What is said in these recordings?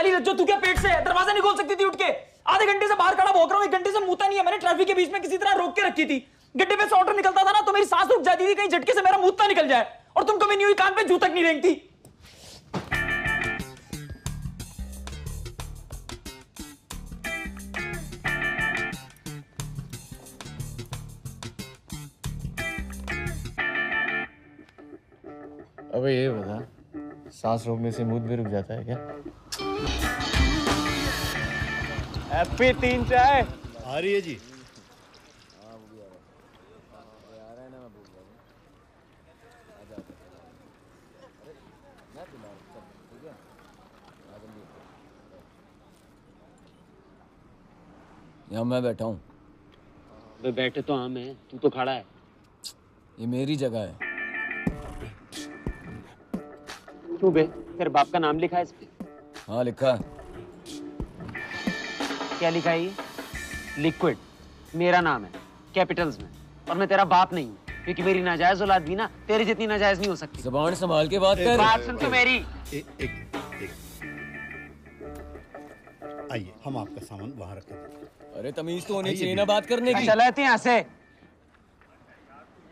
साली रज्जो, तू क्या पेट से है? दरवाजा नहीं खोल सकती थी उठ के? आधे घंटे से बाहर खड़ा भौंक रहा हूँ, 1 घंटे से मुता नहीं है। मैंने ट्रैफिक के बीच में किसी तरह रोक के रखी थी। गड्ढे पे से ऑर्डर निकलता था ना तो मेरी सांस रुक जाती थी, कहीं झटके से मेरा मुंह निकल जाए। और तुम कभी नहीं हुई, कान पे जू तक नहीं रेंगती। अबे ये बता, सांस रोकने से मूड भी रुक जाता है क्या? हैप्पी 3 चाय आ रही है जी। यहाँ मैं बैठा हूँ। बैठे तो हम हैं, तू तो खड़ा है। ये मेरी जगह है। क्यों बे, तेरे बाप का नाम लिखा है इस पे? हाँ लिखा है। क्या लिखा है ये? लिक्विड। मेरा नाम है कैपिटल्स में, और मैं तेरा बाप नहीं हूँ, क्योंकि मेरी नाजायज औलाद भी ना तेरी जितनी नाजायज नहीं हो सकती। ज़बान संभाल के बात कर। बात सुन तो मेरी। एक आइए, हम आपका सामान वहां रख देंगे। अरे तमीज तो होनी चाहिए ना बात करने की। चला यहाँ से।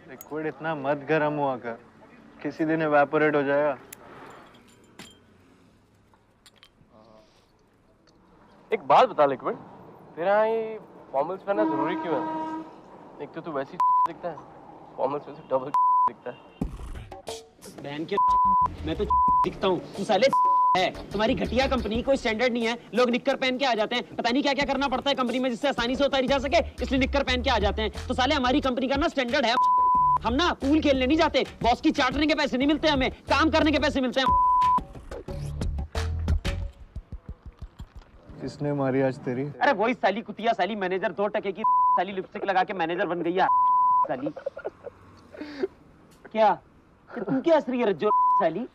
लिक्विड इतना मत गर्म हुआ कर, किसी दिन इवेपोरेट हो जाएगा। एक बात बता लिक्विड, तेरा ये फॉर्मल्स पहनना जरूरी क्यों है? एक तो तू वैसी दिखता है, फॉर्मल्स में से डबल दिखता है। बहन के मैं तो दिखता हूँ, तू साले है। तुम्हारी घटिया कंपनी कोई स्टैंडर्ड नहीं है, लोग निक्कर पहन के आ जाते हैं। पता नहीं क्या क्या करना पड़ता है कंपनी में जिससे आसानी से उतारी जा सके, इसलिए निक्कर पहन के आ जाते हैं। तो साले हमारी कंपनी का ना स्टैंडर्ड है। हम ना पूल खेलने नहीं जाते, बॉस की चाटने के पैसे नहीं मिलते, हमें काम करने के पैसे मिलते हैं। किसने मारी आज तेरी? अरे वही साली कुतिया साली मैनेजर, 2 टके की साली लिपस्टिक लगा के मैनेजर बन गई है साली। क्या तू क्या हंस रही है रज्जो साली?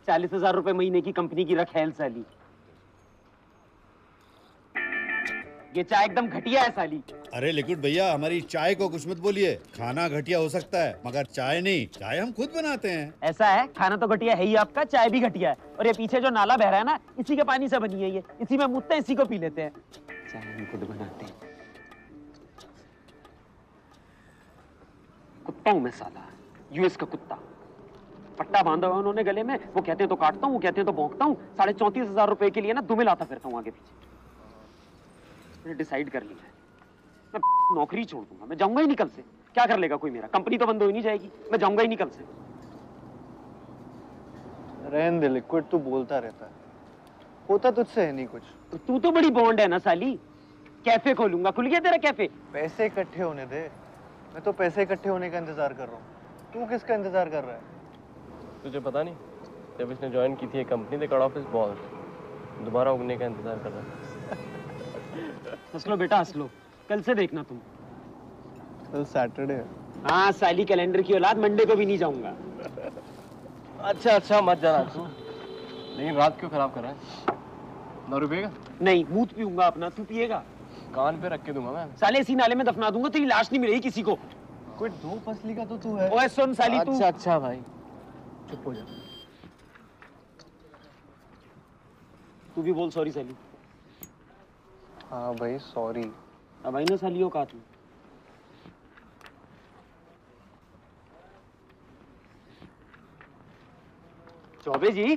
40,000 रुपए महीने की कंपनी की रखेल साली। ये चाय एकदम घटिया है साली। अरे लिक्विड भैया, हमारी चाय को कुछ मत बोलिए। खाना घटिया हो सकता है मगर चाय नहीं, चाय हम खुद बनाते हैं। ऐसा है? खाना तो घटिया है ही आपका, चाय भी घटिया है। और ये पीछे जो नाला बह रहा है ना, इसी के पानी से बनी है ये। इसी में मुतते हैं, इसी को पी लेते हैं। चाय हम खुद बनाते हैं। कुत्ता हूं मैं साला, यूएस का कुत्ता। पट्टा बांधा हुआ उन्होंने गले में, वो कहते हैं तो काटता हूँ, वो कहते हैं तो भौंकता हूँ। 34,500 रुपए के लिए ना दुमे लाता फिरता हूँ आगे पीछे। मैंने डिसाइड कर लिया है, मैं नौकरी छोड़ दूंगा। मैं जाऊंगा ही नहीं कल से। क्या कर लेगा कोई मेरा? कंपनी तो बंद हो ही नहीं जाएगी, मैं जाऊंगा ही नहीं कल से। रहने दे लिक्विड, तू बोलता रहता है, होता तुझसे है नहीं कुछ। तो तू तो बड़ी बॉन्ड है ना साली। कैफे खोलूंगा, खुल गया तेरा कैफे। पैसे इकट्ठे होने दे, मैं तो पैसे इकट्ठे होने का इंतजार कर रहा हूँ। तू किसका इंतजार कर रहा है? तुझे पता नहीं, जब इसने ज्वाइन की थी कंपनी, दे कट ऑफ हिज बॉल्स, दोबारा उगने का इंतजार कर रहा था। हंस लो बेटा हंस लो, कल से देखना तुम। कल सैटरडे है। हाँ साली कैलेंडर की औलाद, मंडे को भी नहीं जाऊंगा। अच्छा मत जाना तू, लेकिन रात क्यों खराब कर रहा है? दारू पिएगा? नहीं, मूत पीऊंगा अपना, तू पिएगा? कान पे रख के दूंगा मैं। साले इसी नाले में दफना दूंगा, तेरी लाश नहीं मिलेगी किसी को। कोई 2 फसली का तो तू है। ओए सुन साली तू। अच्छा भाई, चुप हो जा। तू भी बोल सॉरी साली। हाँ भाई सॉरी। अब आई ना सालियों का तू। चौबे जी,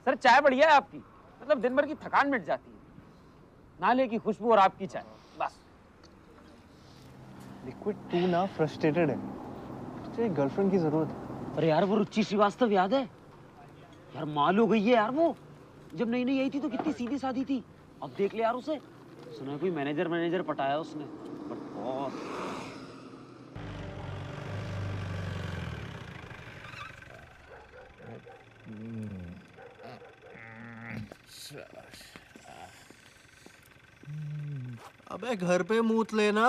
सर चाय बढ़िया है आपकी, मतलब दिन भर की थकान मिट जाती है। नाले की खुशबू और आपकी चाय, बस। लिक्विड तू ना फ्रस्ट्रेटेड है, तुझे एक गर्लफ्रेंड की जरूरत है। अरे यार वो रुचि श्रीवास्तव याद है यार? माल हो गई है यार वो। जब नई नई आई थी तो कितनी सीधी सादी थी, अब देख ले यार उसे। सुना कोई मैनेजर पटाया उसने, बट बॉस। अबे घर पे मूत लेना।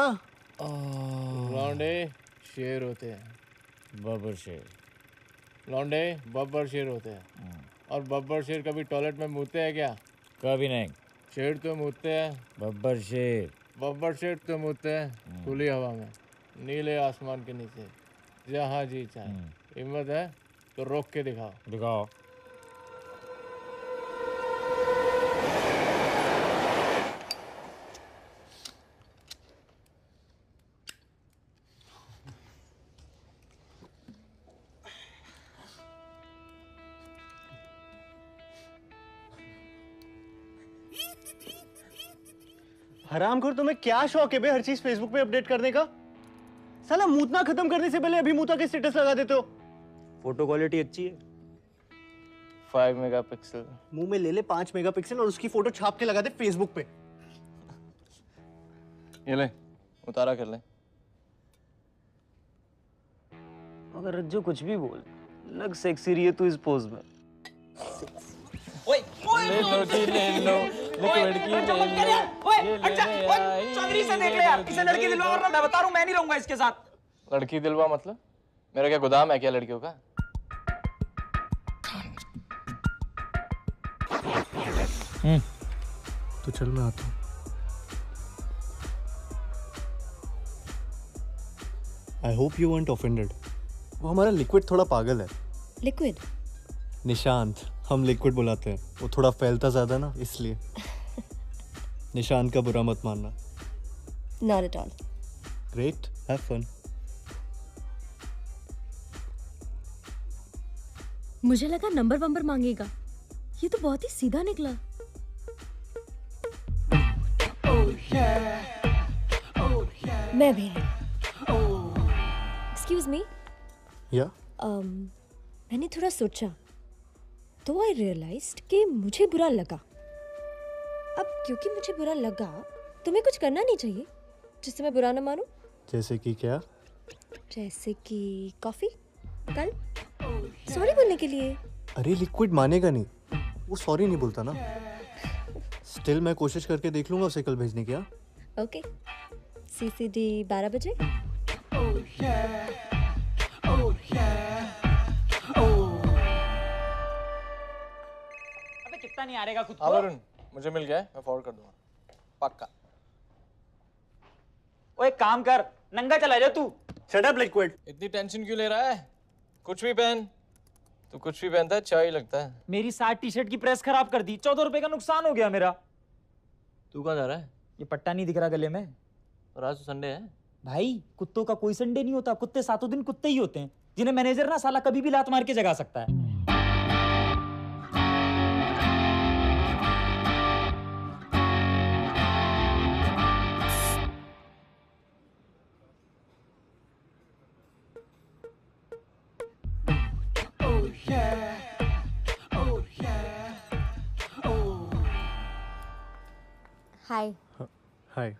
लौंडे शेर होते हैं, बब्बर शेर। लौंडे बब्बर शेर होते हैं, और बब्बर शेर कभी टॉयलेट में मुँहते हैं क्या? कभी नहीं। शेर तो मुँहते हैं, बब्बर शेर। बब्बर शेर तो मुँहते हैं खुली हवा में, नीले आसमान के नीचे, जहाँ जी चाहे। हिम्मत है तो रोक के दिखाओ। दिखाओ। हरामखोर, तुम्हें क्या शौक है बे हर चीज फेसबुक पे अपडेट करने का? साला मूतना खत्म करने से पहले अभी मूता के स्टेटस लगा देते हो। फोटो क्वालिटी अच्छी है। 5 मेगापिक्सल। मुंह में ले ले 5 मेगापिक्सल और उसकी फोटो छाप के लगा दे फेसबुक पे। ये ले, उतारा कर ले। अगर रज्जो कुछ भी बोल, लग सेक्सी रही है तू इस पोज में। ओए ले लो जी, ले लो। लिक्विड की ले लो। ओए हट जा, ओए चौधरी से देख ले यार, इसे लड़की दिलवा, वरना मैं बता रहा हूं मैं नहीं रहूंगा इसके साथ। लड़की दिलवा मतलब? मेरा क्या गोदाम है क्या लड़कियों का? तो चल मैं आता हूँ। I hope you weren't offended. वो हमारा लिक्विड थोड़ा पागल है। लिक्विड? निशांत, हम लिक्विड बुलाते हैं। वो थोड़ा फैलता ज्यादा ना, इसलिए। निशांत का बुरा मत मानना। Not at all. Great, have fun. मुझे लगा नंबर वंबर मांगेगा, ये तो बहुत ही सीधा निकला। मैं भी। Excuse me. या मैंने थोड़ा सोचा, तो आई रियलाइज्ड कि मुझे बुरा लगा। अब क्योंकि मुझे बुरा लगा, तुम्हें कुछ करना नहीं चाहिए जिससे मैं बुरा ना मानूं। जैसे कि क्या? जैसे कि कॉफी कल सॉरी बोलने के लिए। अरे लिक्विड मानेगा नहीं, वो सॉरी नहीं बोलता ना। स्टिल मैं कोशिश करके देख लूंगा उसे कल भेजने की। हाँ ओके, CCD 12 बजे। अबे कितना नहीं आ रहेगा खुद को? वरुण, मुझे मिल गया है, मैं फॉरवर्ड कर दूंगा पक्का। ओए काम कर, नंगा चला जा तू। Shut up liquid. इतनी टेंशन क्यों ले रहा है? कुछ भी पहन। तू कुछ भी पहनता है चाय लगता है। मेरी 60 टी-शर्ट की प्रेस खराब कर दी, 14 रुपए का नुकसान हो गया मेरा। तू कहाँ जा रहा है? ये पट्टा नहीं दिख रहा गले में। और आज तो संडे है। भाई कुत्तों का कोई संडे नहीं होता, कुत्ते सातों दिन कुत्ते ही होते हैं, जिन्हें मैनेजर ना साला कभी भी लात मार के जगा सकता है। हाय। हाय।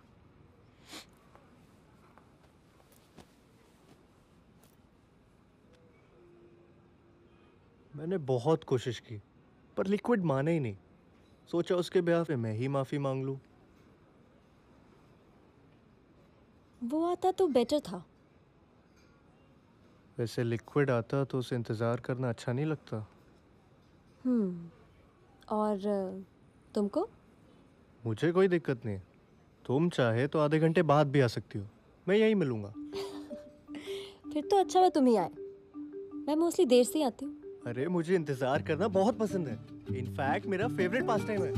मैंने बहुत कोशिश की पर लिक्विड माने ही नहीं। सोचा उसके ब्याह पे मैं ही माफी मांग लूं। वो आता तो बेटर था। वैसे लिक्विड आता तो उसे इंतजार करना अच्छा नहीं लगता। और तुमको? मुझे कोई दिक्कत नहीं। तुम चाहे तो आधे घंटे बाद भी आ सकती हो, मैं यहीं मिलूंगा। फिर तो अच्छा हुआ तुम ही आए, मैं मोस्टली देर से ही आती हूँ। अरे मुझे इंतजार करना बहुत पसंद है। इनफैक्ट मेरा फेवरेट पास टाइम है।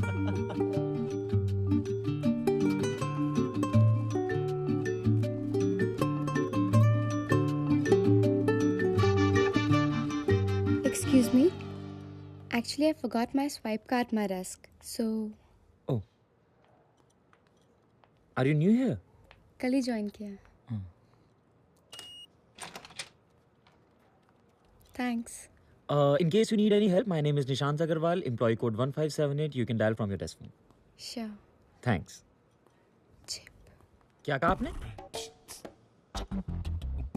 Excuse me. Actually, I forgot my swipe card at my desk. So. Oh. Are you new here? कल ही ज्वाइन किया। Thanks. In case you need any help, my name is Nishant Agarwal, employee code 1578. You can dial from your desk phone. Sure. Thanks. Chip. क्या कहा आपने?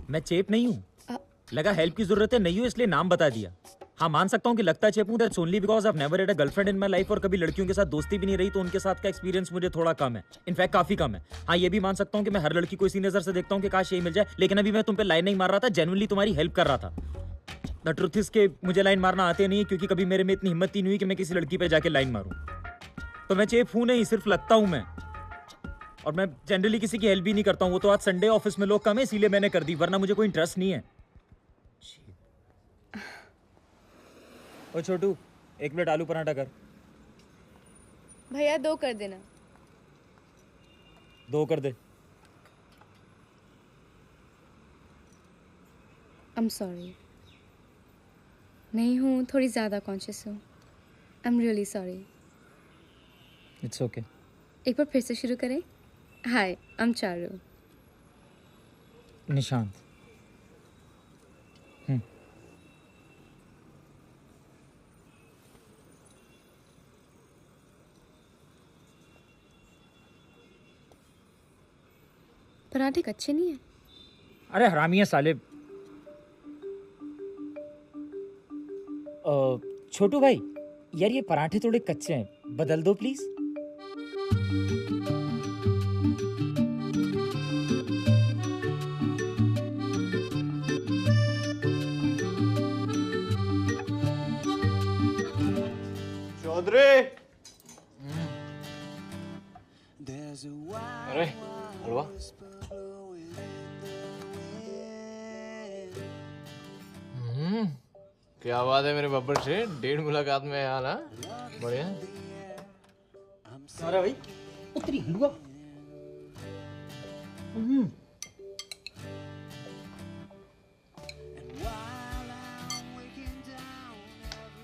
मैं चेप नहीं हूँ। लगा help की जरूरत है, नहीं हूँ इसलिए नाम बता दिया। हाँ मान सकता हूँ कि लगता चेप हूँ, that's only because I have never had a girlfriend in my life, और कभी लड़कियों के साथ दोस्ती भी नहीं रही, तो उनके साथ का एक्सपीरियंस मुझे थोड़ा कम है, इनफैक्ट काफी कम है। हाँ ये भी मान सकता हूँ कि मैं हर लड़की को इसी नजर से देखता हूँ कि काश यही मिल जाए, लेकिन अभी मैं तुम पे लाइन नहीं मार रहा था, जेन्युइनली तुम्हारी हेल्प कर रहा था। द ट्रुथ इज के मुझे लाइन मारना आते नहीं है, क्योंकि कभी मेरे में इतनी हिम्मत ही नहीं हुई कि मैं किसी लड़की पे जाके लाइन मारूं। तो मैं चेप हूं नहीं, सिर्फ लगता हूं मैं, और मैं जनरली किसी की हेल्प भी नहीं करता हूं। वो तो आज संडे ऑफिस में लोग कम है इसीलिए मैंने कर दी, वरना मुझे कोई इंटरेस्ट नहीं है। ओ छोटू, 1 प्लेट आलू पराठा कर। भैया 2 कर देना। 2 कर दे। I'm sorry. नहीं हूँ, थोड़ी ज़्यादा कॉन्शियस हूँ। I'm really sorry. It's okay. एक बार फिर से शुरू करें। हाय, आई एम चारू। निशांत। पराठे कच्चे नहीं है। अरे हरामी है साले। छोटू भाई, यार ये पराठे थोड़े कच्चे हैं, बदल दो प्लीज। चौधरी। अरे हलवा। क्या बात है मेरे बब्बर से, 1.5 मुलाकात में आना। बढ़िया। अरे भाई उतरी हलवा।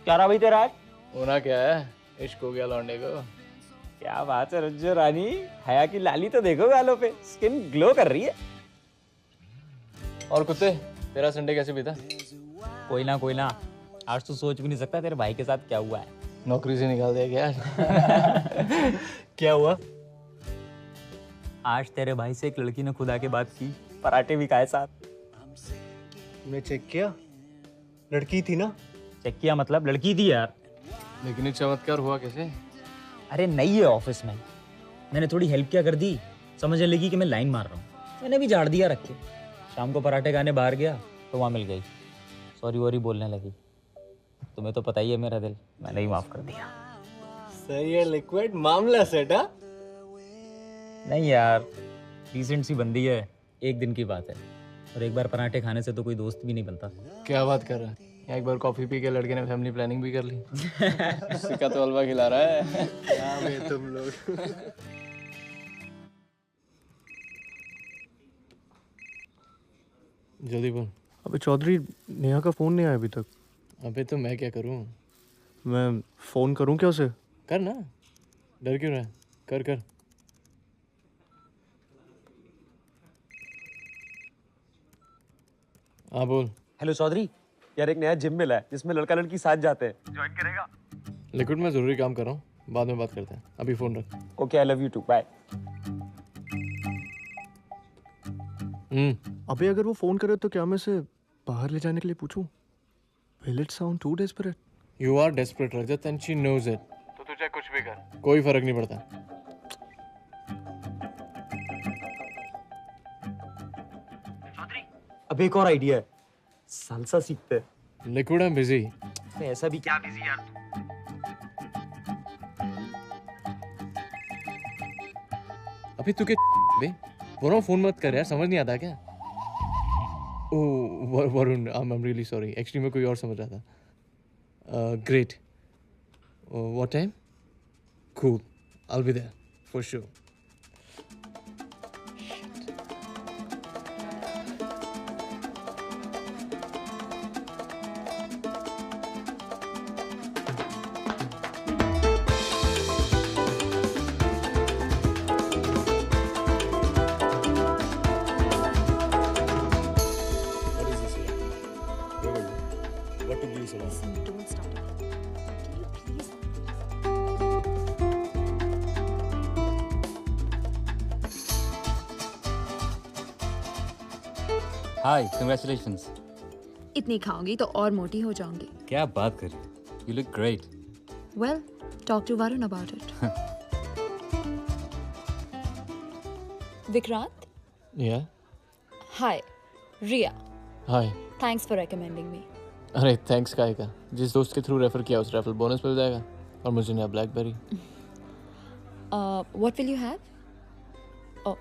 क्या रहा भाई तेरा आज? होना क्या है, इश्क हो गया लौंडे को। क्या बात है रज्जो रानी, हया की लाली तो देखो गालों पे, स्किन ग्लो कर रही है। और कुत्ते, तेरा संडे कैसे बीता? कोई ना, आज तो सोच भी नहीं सकता तेरे भाई के साथ क्या हुआ है। नौकरी से निकाल दिया क्या? क्या हुआ? आज तेरे भाई से एक लड़की ने खुदा के बात की, पराठे भी खाए साथ। तुमने चेक किया? लड़की थी ना? चेक किया मतलब लड़की थी यार। लेकिन ये चमत्कार हुआ कैसे? अरे नहीं है ऑफिस में, मैंने थोड़ी हेल्प क्या कर दी, समझने लगी कि मैं लाइन मार रहा हूँ, मैंने भी झाड़ दिया रख के। शाम को पराठे खाने बाहर गया तो वहाँ मिल गई, सॉरी वॉरी बोलने लगी। तुम्हें तो पता ही है मेरा दिल, मैंने ही माफ कर दिया। सही है लिक्विड, मामला सेट। हाँ नहीं यार, रिसेंट सी बंदी है, एक दिन की बात है, और एक बार पराठे खाने से तो कोई दोस्त भी नहीं बनता। क्या बात कर रहा है? एक बार कॉफी पी के लड़के ने फैमिली प्लानिंग भी कर ली। सिक्का तो हलवा खिला रहा है। क्या में तुम लोग। जल्दी बोल। अबे चौधरी, नेहा का फोन नहीं आया अभी तक। अबे तो मैं क्या करूं? मैं फोन करूं क्या उसे? कर ना, डर क्यों रहा है? कर। हाँ बोल। हेलो चौधरी, यार एक नया जिम मिला है जिसमें लड़का लड़की साथ जाते हैं, ज्वाइन करेगा? लिक्विड में जरूरी काम कर रहा हूँ, बाद में बात करते हैं, अभी फोन रख। Okay, I love you too, bye. अबे अगर वो फोन करे तो क्या मैं उसे बाहर ले जाने के लिए पूछूं? Will it sound too desperate? You are desperate Rajat and she knows it. तो तुझे कुछ भी कर, कोई फर्क नहीं पड़ता। अब एक और आइडिया है, सालसा सीखते हैं। Liquid I am busy. ऐसा भी क्या बिजी यार? अभी तू क्या बे? बोल रहा हूँ फोन मत कर यार, समझ नहीं आता क्या? Oh Varun, I am really sorry, actually मैं कोई और समझ रहा था। Great, what time? Cool, I will be there for sure. What to do, Salman? Listen, don't start it. Can you please? Hi, congratulations. इतनी खाऊंगी तो और मोटी हो जाऊंगी। क्या बात कर रही हो? You look great. Well, talk to Varun about it. Vikrant? Yeah, Hi, Ria. hi. Thanks for recommending me. अरे थैंक्स काय का, जिस दोस्त के थ्रू रेफर किया उस रेफरल बोनस मिल जाएगा, और मुझे नया blackberry. What will you have? Oh,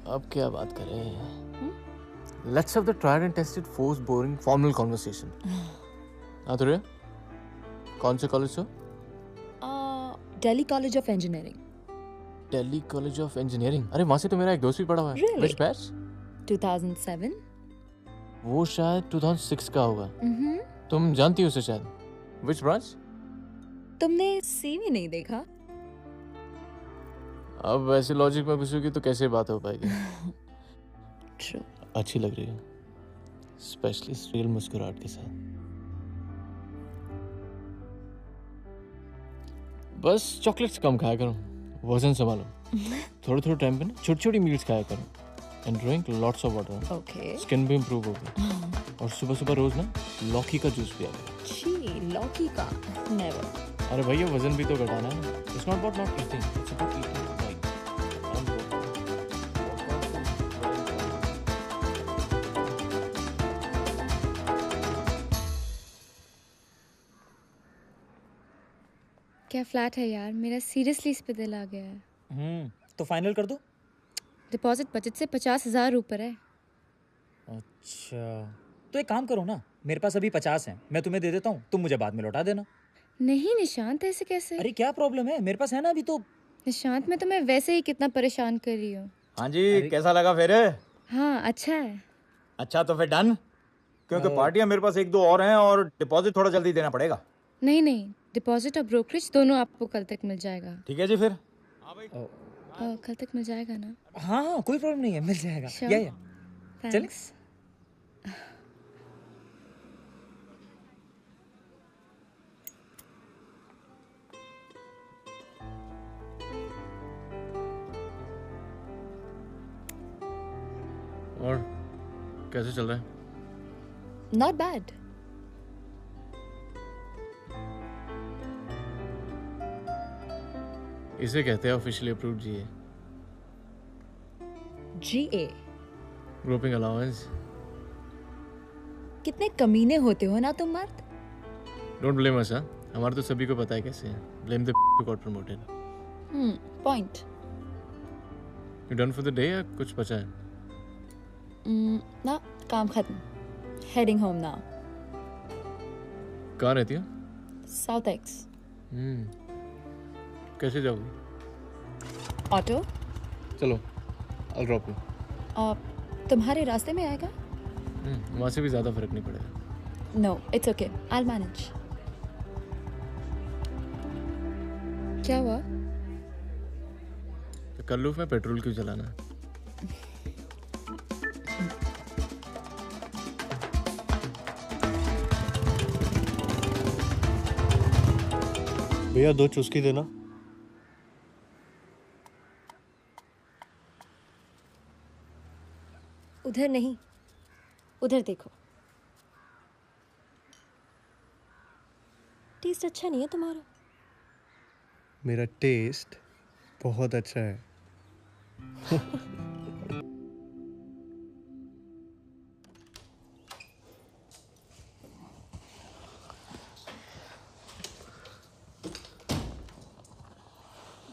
अब क्या बात करें? Let's have the tried and tested forced boring formal conversation. हाँ तो रे, कौन से कॉलेज से? Delhi College of Engineering. Delhi college of engineering. अरे वहाँ से तो मेरा एक दोस्त भी पढ़ा हुआ है। Really? Which batch? 2007. वो शायद 2006 का होगा। तुम जानती हो उसे शायद। Which branch? तुमने सीवी नहीं देखा? अब वैसे लॉजिक में घुसोगी तो कैसे बात हो पाएगी। ट्रू। अच्छी लग रही है, स्पेशली इस रियल मुस्कुराहट के साथ। बस चॉकलेट्स कम खाया करो, वजन संभालो। थोड़े थोड़े टाइम पे ना छोटी छोटी मील्स खाया करो and drink lots of water. Okay. Skin भी इम्प्रूव होगी। और सुबह सुबह रोज ना लौकी का जूस पिया करो। छी, लौकी का नेवर। अरे भैया वजन भी तो घटाना है। It's not about not eating, it's about eating right. क्या फ्लैट है यार, मेरा सीरियसली इस पे दिल आ गया है। तो फाइनल कर दो। डिपॉजिट बजट से 50,000 ऊपर है। अच्छा, तो एक काम करो ना, मेरे पास अभी 50 हैं, मैं तुम्हें दे देता हूँ, तुम मुझे बाद में लौटा देना। नहीं निशांत, ऐसे कैसे? अरे क्या प्रॉब्लम है, मेरे पास है ना अभी तो। निशांत, मैं तुम्हें वैसे ही कितना परेशान कर रही हूँ। हाँ जी, कैसा लगा फिर? हाँ अच्छा है। अच्छा तो फिर डन, क्योंकि पार्टियां मेरे पास 1-2 और हैं और डिपॉजिट थोड़ा जल्दी देना पड़ेगा। नहीं नहीं, डिपॉजिट और ब्रोकरेज दोनों आपको कल तक मिल जाएगा। ठीक है जी फिर। कल तक मिल जाएगा ना? हाँ हाँ, कोई प्रॉब्लम नहीं है, मिल जाएगा। Sure. या चलें? थैंक्स। और कैसे चल रहा है? Not bad. इसे कहते हैं officially approved GA. GA? Grouping allowance. कितने कमीने होते हो ना तुम मर्द। Don't blame us. हमारा तो सभी को पता है कैसे है। Blame the who got promoted। Point. You done for the day या कुछ बचा है? ना, काम खत्म। Heading home now. कहाँ रहती हो? South Ex. कैसे जाओगी? ऑटो। चलो I'll drop you। तुम्हारे रास्ते में आएगा? वहाँ से भी ज़्यादा फर्क नहीं पड़ेगा। No, it's okay, I will manage. क्या हुआ? तो कल्लूफ में पेट्रोल क्यों चलाना? भैया 2 चुस्की देना। उधर नहीं, उधर देखो। टेस्ट अच्छा नहीं है तुम्हारा। मेरा टेस्ट बहुत अच्छा है।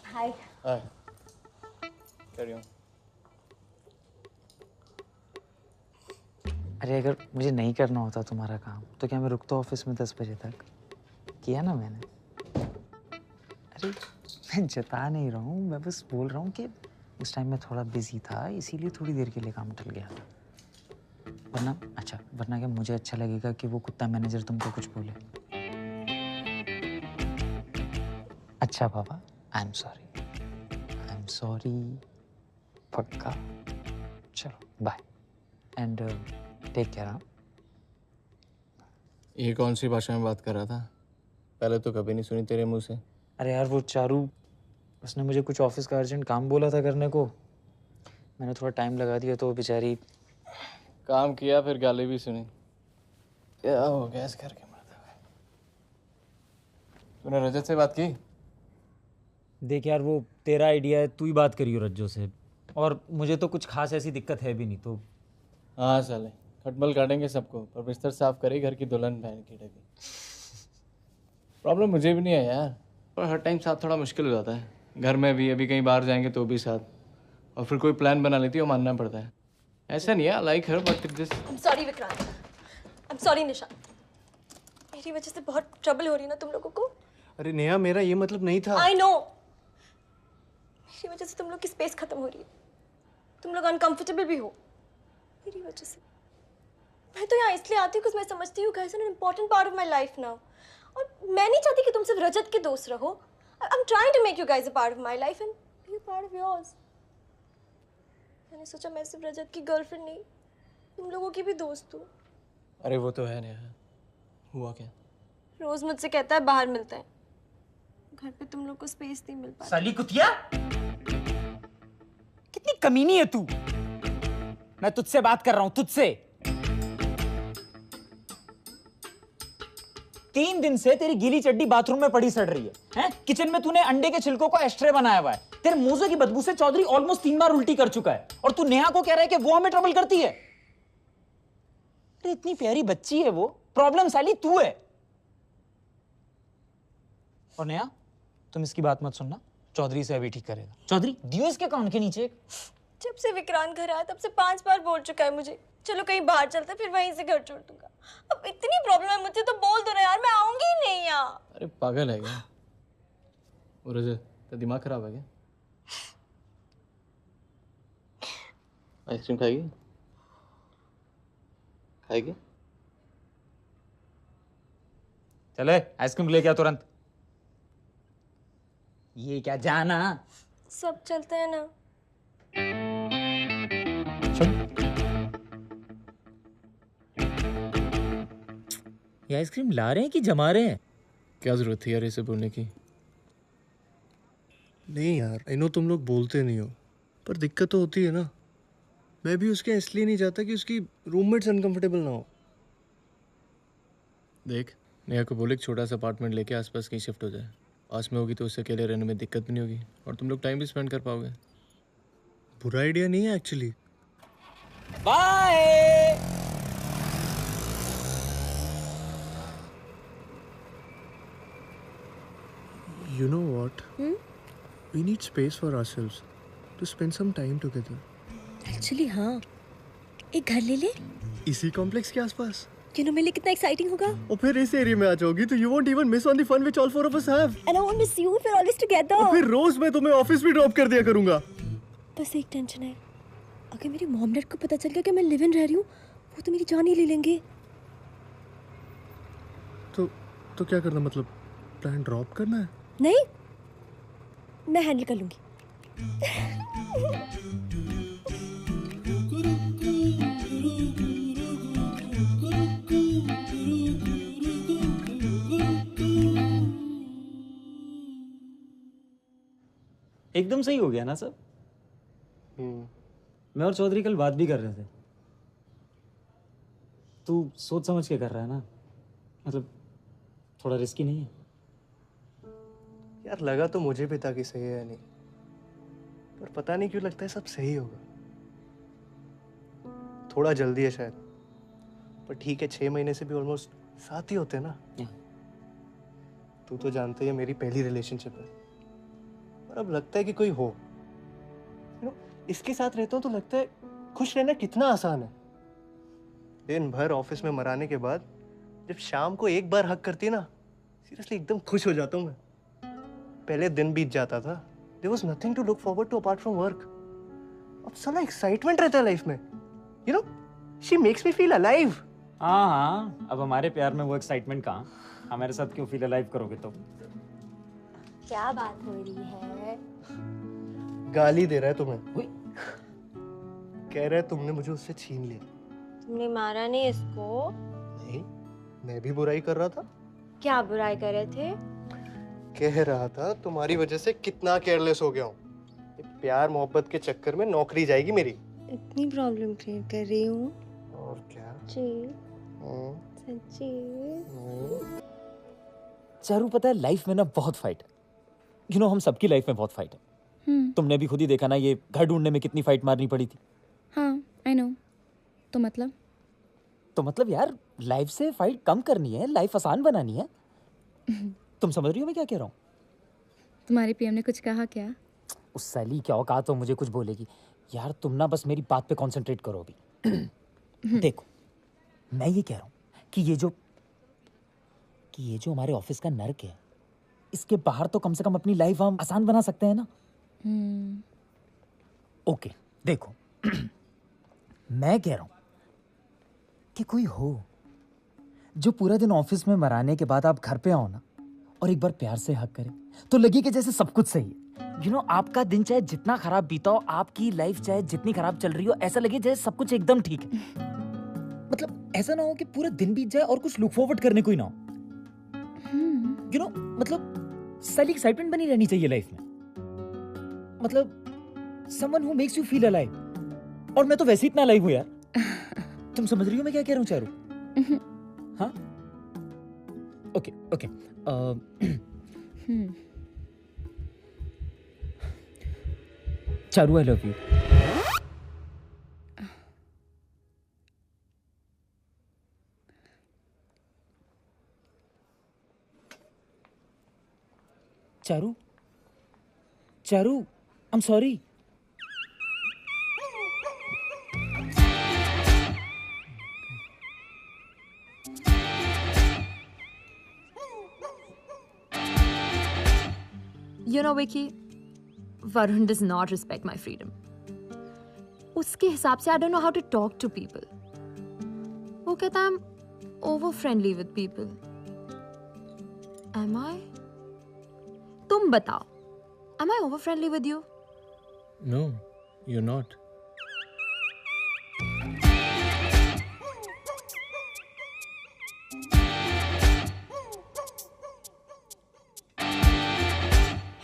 हाय। हाय। Carry on. अरे अगर मुझे नहीं करना होता तुम्हारा काम तो क्या मैं रुकता ऑफिस में 10 बजे तक? किया ना मैंने। अरे मैं जता नहीं रहा हूँ, मैं बस बोल रहा हूँ कि उस टाइम मैं थोड़ा बिजी था, इसीलिए थोड़ी देर के लिए काम टल गया। वरना क्या मुझे अच्छा लगेगा कि वो कुत्ता मैनेजर तुमको कुछ बोले? अच्छा बाबा, आई एम सॉरी। पक्का। चलो बाय एंड टेक केयर। हाँ। ये कौन सी भाषा में बात कर रहा था? पहले तो कभी नहीं सुनी तेरे मुंह से। अरे यार वो चारू, उसने मुझे कुछ ऑफिस का अर्जेंट काम बोला था करने को, मैंने थोड़ा टाइम लगा दिया तो बेचारी। काम किया फिर गाली भी सुनी। क्या हो गया इस घर के मर्द में? तूने रजत से बात की? देख यार, वो तेरा आइडिया है, तू ही बात करियो रज्जो से। और मुझे तो कुछ खास ऐसी दिक्कत है भी नहीं तो। हाँ साले, खटमल काटेंगे सबको पर बिस्तर साफ करे घर की दुल्हन बहन की डगी। प्रॉब्लम मुझे भी नहीं है यार, पर हर टाइम साथ थोड़ा मुश्किल हो जाता है। घर में भी, अभी कहीं बाहर जाएंगे तो भी साथ, और फिर कोई प्लान बना लेती है वो मानना पड़ता है। ऐसा नहीं है, like her but this. I am sorry Vikrant, I am sorry निशान, मेरी वजह से बहुत ट्रबल हो रही है ना तुम लोगों को। अरे नेहा, मेरा ये मतलब नहीं था। आई नो, मेरी वजह से तुम लोग की स्पेस खत्म हो रही है, तुम लोग अनकंफर्टेबल भी हो मेरी वजह से। मैं तो यहाँ इसलिए आती हूँ because मैं समझती हूँ guys are an important part of my life now. और मैं नहीं चाहती कि तुम सिर्फ रजत के दोस्त रहो. I'm trying to make you guys a part of my life and be a part of yours. मैंने सोचा मैं सिर्फ रजत की गर्लफ्रेंड नहीं, तुम लोगों की भी दोस्त हूँ. अरे वो तो है नेहा, हुआ क्या? रोज मुझसे कहता है बाहर मिलते हैं. घर पे तुम लोग को स्पेस नहीं मिल पाती. साली कुतिया, कितनी कमीनी है तू. मैं तुझसे बात कर रहा हूं, तुझसे. 3 दिन से तेरी गीली चड्डी बाथरूम में पड़ी सड़ रही है, हैं? किचन में तूने अंडे के छिलकों का एस्ट्रे बनाया हुआ है. तेरे मोजे की बदबू से चौधरी ऑलमोस्ट 3 बार उल्टी कर चुका है, और तू नेहा को कह रहा है कि वो हमें ट्रबल करती है. अरे इतनी प्यारी बच्ची है वो, प्रॉब्लम साली तू है. और नेहा, तुम इसकी बात मत सुनना, चौधरी से अभी ठीक करेगा. चौधरी दियो इसके कान के नीचे. जब से विक्रांत घर आया तब से 5 बार बोल चुका है मुझे, चलो कहीं बाहर चलते, फिर वहीं से घर छोड़ दूंगा. अब इतनी प्रॉब्लम है मुझे तो बोल दो ना यार, मैं आऊंगी ही नहीं यहाँ. अरे पागल है क्या? और रजत, तेरा दिमाग खराब है क्या? आइसक्रीम खाएगी? खाएगी? चले आइसक्रीम लेके आ तुरंत. ये क्या जाना? सब चलते हैं ना. ये आइसक्रीम ला रहे हैं कि जमा रहे हैं? क्या जरूरत थी यार इसे बोलने की? नहीं यार, आई नो तुम लोग बोलते नहीं हो, पर दिक्कत तो होती है ना. मैं भी उसके इसलिए नहीं चाहता कि उसकी रूममेट्स अनकंफर्टेबल ना हो. देख, नेहा को बोले एक छोटा सा अपार्टमेंट लेके आसपास कहीं शिफ्ट हो जाए. पास में होगी तो उससे अकेले रहने में दिक्कत भी नहीं होगी, और तुम लोग टाइम भी स्पेंड कर पाओगे. बुरा आइडिया नहीं है actually. Bye. You know what? We need space for ourselves to spend some time together. Actually हाँ, एक घर ले ले इसी कॉम्प्लेक्स के आसपास. You know मेरे लिए कितना एक्साइटिंग होगा. और फिर इस एरिया में आ जाओगी तो you won't even miss on the fun which all 4 of us have. And I won't miss you, we're always together. और फिर रोज मैं तुम्हें ऑफिस भी ड्रॉप कर दिया करूंगा. बस एक टेंशन है, अगर मेरी मॉम डैड को पता चल गया कि मैं लिव इन रह रही हूँ, वो तो मेरी जान ही ले लेंगे. तो क्या करना, मतलब प्लान ड्रॉप करना है? नहीं, मैं हैंडल कर लूंगी. एकदम सही हो गया ना सब. मैं और चौधरी कल बात भी कर रहे थे. तू सोच समझ के कर रहा है ना, मतलब थोड़ा रिस्की नहीं है? यार लगा तो मुझे भी था कि सही है नहीं, पर पता नहीं क्यों लगता है सब सही होगा. थोड़ा जल्दी है शायद, पर ठीक है, 6 महीने से भी ऑलमोस्ट साथ ही होते हैं ना. तू तो जानते ही है मेरी पहली रिलेशनशिप है, और अब लगता है कि कोई हो. इसके साथ रहता हूँ तो लगता है खुश रहना कितना आसान है. दिन भर ऑफिस में मराने के बाद जब शाम को एक बार हक करती है ना, सीरियसली एकदम खुश हो जाता हूँ मैं. पहले दिन बीत जाता था, there was nothing to look forward to apart from work. अब साला एक्साइटमेंट रहता है लाइफ में. You know, she makes me feel alive. हाँ, अब हमारे प्यार में वो एक्साइटमेंट कहाँ. हमारे साथ क्यों फील अलाइव करोगे तो? क्या बात हो रही है? गाली दे रहा है तुम्हें. कह रहा है तुमने मुझे उससे छीन लिया. तुमने मारा नहीं इसको? नहीं, मैं भी बुराई कर रहा था. क्या बुराई कर रहे थे? कह रहा था तुम्हारी वजह से कितना केयरलेस हो गया हूँ. प्यार मोहब्बत के चक्कर में नौकरी जाएगी मेरी. इतनी प्रॉब्लम क्रिएट कर रही हूँ. और क्या? सच्ची. चारू, पता है लाइफ में ना बहुत फाइट है. हम सबकी लाइफ में बहुत फाइट है. तुमने भी खुद ही देखा ना, ये घर ढूंढने में कितनी फाइट मारनी पड़ी थी. हाँ, आई नो. तो मतलब यार, लाइफ से फाइट कम करनी है, लाइफ आसान बनानी है. तुम समझ रही हो मैं क्या कह रहा हूँ? तुम्हारे पीएम ने कुछ कहा क्या? उस साली क्या औकात तो मुझे कुछ बोलेगी. यार तुम ना बस मेरी बात पे कंसंट्रेट करो अभी. देखो, मैं ये कह रहा हूँ कि ये जो हमारे ऑफिस का नर्क है, इसके बाहर तो कम से कम अपनी लाइफ हम आसान बना सकते हैं ना. ओके, देखो मैं कह रहा हूं कि कोई हो जो पूरा दिन ऑफिस में मराने के बाद आप घर पे आओ ना और एक बार प्यार से हक करे तो लगे कि जैसे सब कुछ सही है। आपका दिन चाहे जितना खराब बीता हो, आपकी लाइफ चाहे जितनी खराब चल रही हो, ऐसा लगे जैसे सब कुछ एकदम ठीक है। मतलब ऐसा ना हो कि पूरा दिन बीत जाए और कुछ लुक फॉरवर्ड करने को ही ना हो। मतलब सारी एक्साइटमेंट बनी रहनी चाहिए लाइफ में। मतलब someone who makes you feel alive. और मैं तो वैसे ही इतना अलाइव हूं यार। तुम समझ रही हो मैं क्या कह रहा हूं चारू? हाँ okay okay Charu I love you. Charu Charu I am sorry. You know, Vicky, Varun does not respect my freedom. उसके हिसाब से I don't know how to talk to people. वो कहता I'm over friendly with people. Am I? तुम बताओ, am I over friendly with you? No, you're not.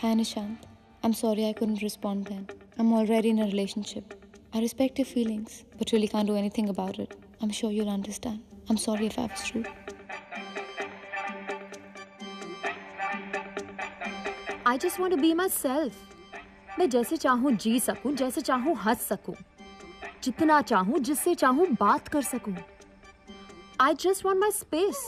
Hi Nishant, I'm sorry I couldn't respond then. I'm already in a relationship. I respect your feelings, but really can't do anything about it. I'm sure you'll understand. I'm sorry if I was rude. I just want to be myself. मैं जैसे चाहूँ जी सकूँ, जैसे चाहूँ हंस सकूँ, जितना चाहूँ, जिससे चाहूँ बात कर सकूँ. I just want my space.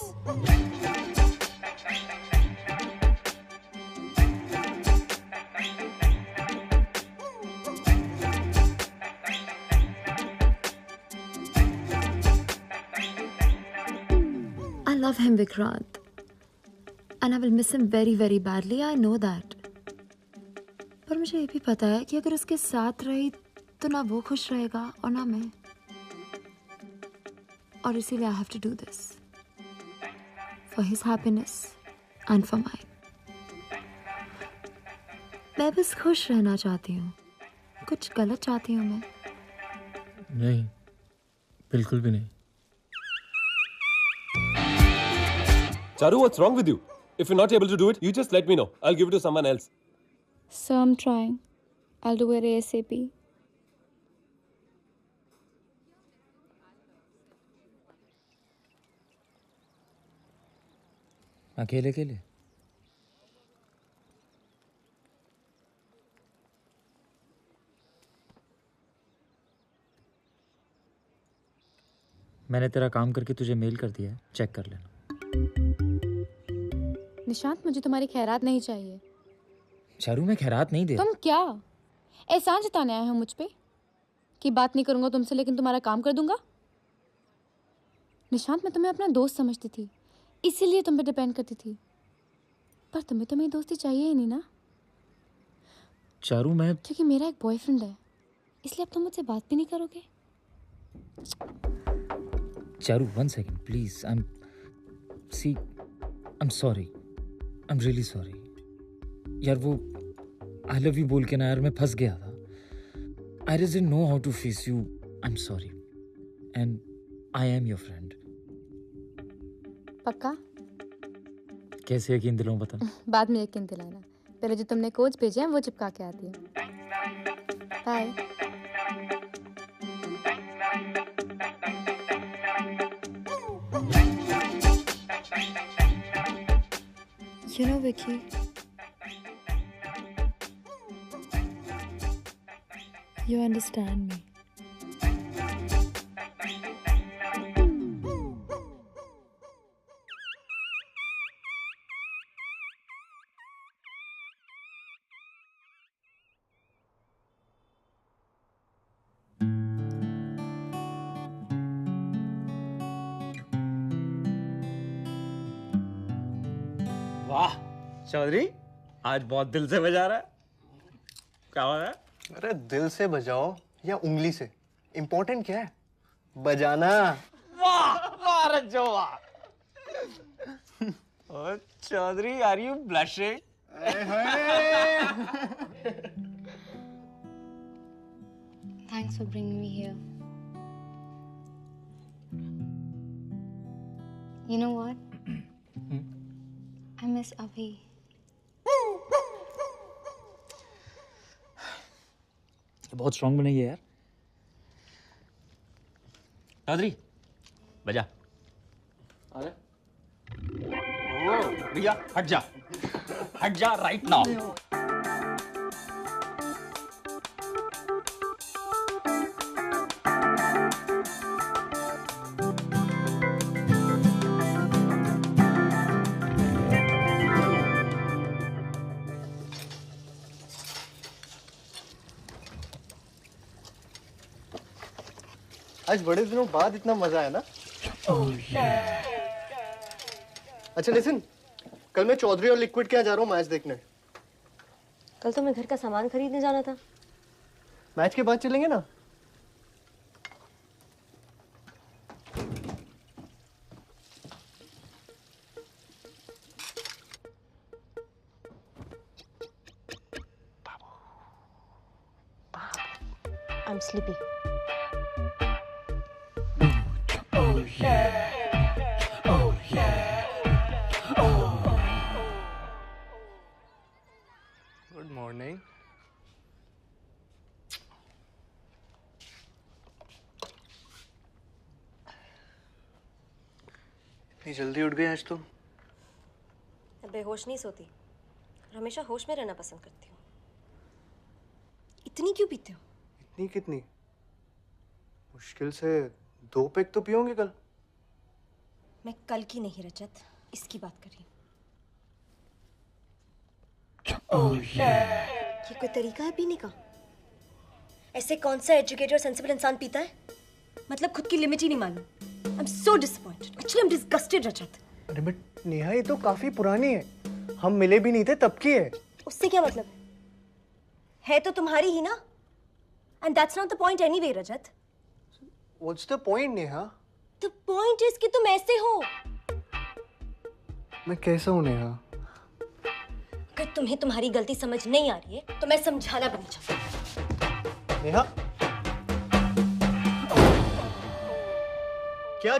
I love him, Vikrant. And I will miss him very, very badly. I know that. पर मुझे ये भी पता है कि अगर उसके साथ रही तो ना वो खुश रहेगा और ना मैं. और इसीलिए I have to do this. For his happiness and for mine. मैं बस खुश रहना चाहती हूँ. कुछ गलत चाहती हूँ मैं. नहीं, बिल्कुल भी नहीं. Charu, what's wrong with you? If you're not able to do it, you just let me know. I'll give it to someone else. So I'm trying. I'll do it ASAP. अकेले अकेले मैंने तेरा काम करके तुझे मेल कर दिया है, चेक कर लेना. निशांत, मुझे तुम्हारी खैरात नहीं चाहिए. चारू, मैं खैरात नहीं दे रहा. तुम क्या एहसान जताने आए हो मुझ पे कि बात नहीं करूंगा तुमसे लेकिन तुम्हारा काम कर दूंगा? निशांत, मैं तुम्हें अपना दोस्त समझती थी, इसीलिए तुम पे डिपेंड करती थी. पर तुम्हें तो मेरी दोस्ती चाहिए ही नहीं ना. चारू, मैं क्योंकि मेरा एक बॉयफ्रेंड है, इसलिए अब तुम मुझसे बात भी नहीं करोगे. Charu, 1 second please. I'm sorry. I'm really sorry. यार वो I love you बोल के ना यार मैं फंस गया था. I just didn't know how to face you. I'm sorry. And I am your friend. पक्का? कैसे यकीन दिलाऊं बता. बाद में यकीन दिलाना. पहले जो तुमने कोच भेजे हैं वो चिपका के आती है. Bye. You know, Vicky, you understand me. वाह चौधरी, आज बहुत दिल से बजा रहा है. क्या हो रहा है? अरे दिल से बजाओ या उंगली से, इम्पोर्टेंट क्या है? बजाना. वाह वाह रज्जो वाह। और Chaudhary are you blushing? Thanks for bringing me here. You know what? I miss Abhi. बहुत स्ट्रांग बनेगी यार। चौधरी बजा। अरे ओ भैया हट जा राइट नाउ। आज बड़े दिनों बाद इतना मजा आया ना। अच्छा लिसन, कल मैं चौधरी और लिक्विड के यहाँ जा रहा हूँ मैच देखने। कल तो मैं घर का सामान खरीदने जाना था। मैच के बाद चलेंगे ना। I'm sleepy. Good morning. इतनी जल्दी उठ गए आज तुम? बेहोश नहीं सोती, हमेशा होश में रहना पसंद करती हूँ। इतनी क्यों पीते हो? इतनी कितनी? मुश्किल से 2 पैक तो पियोगे कल। मैं कल की नहीं रजत, इसकी बात कर रही हूँ। ये कोई तरीका है पीने का? ऐसे कौन सा एजुकेटेड और सेंसिबल इंसान पीता है? मतलब खुद की लिमिट ही नहीं मालूम। I'm so disappointed. Actually, I'm disgusted, रजत। अरे बट नेहा, ये तो काफी पुरानी है, हम मिले भी नहीं थे तब की है। उससे क्या मतलब है तो तुम्हारी ही ना। And that's not the point anyway, Rajat. What's the point, Neha? The point is कि तुम ऐसे हो। मैं कैसा हूँ नेहा? अगर तुम्हें तुम्हारी गलती समझ नहीं आ रही है तो मैं समझाना भी नहीं चाहती। नेहा क्या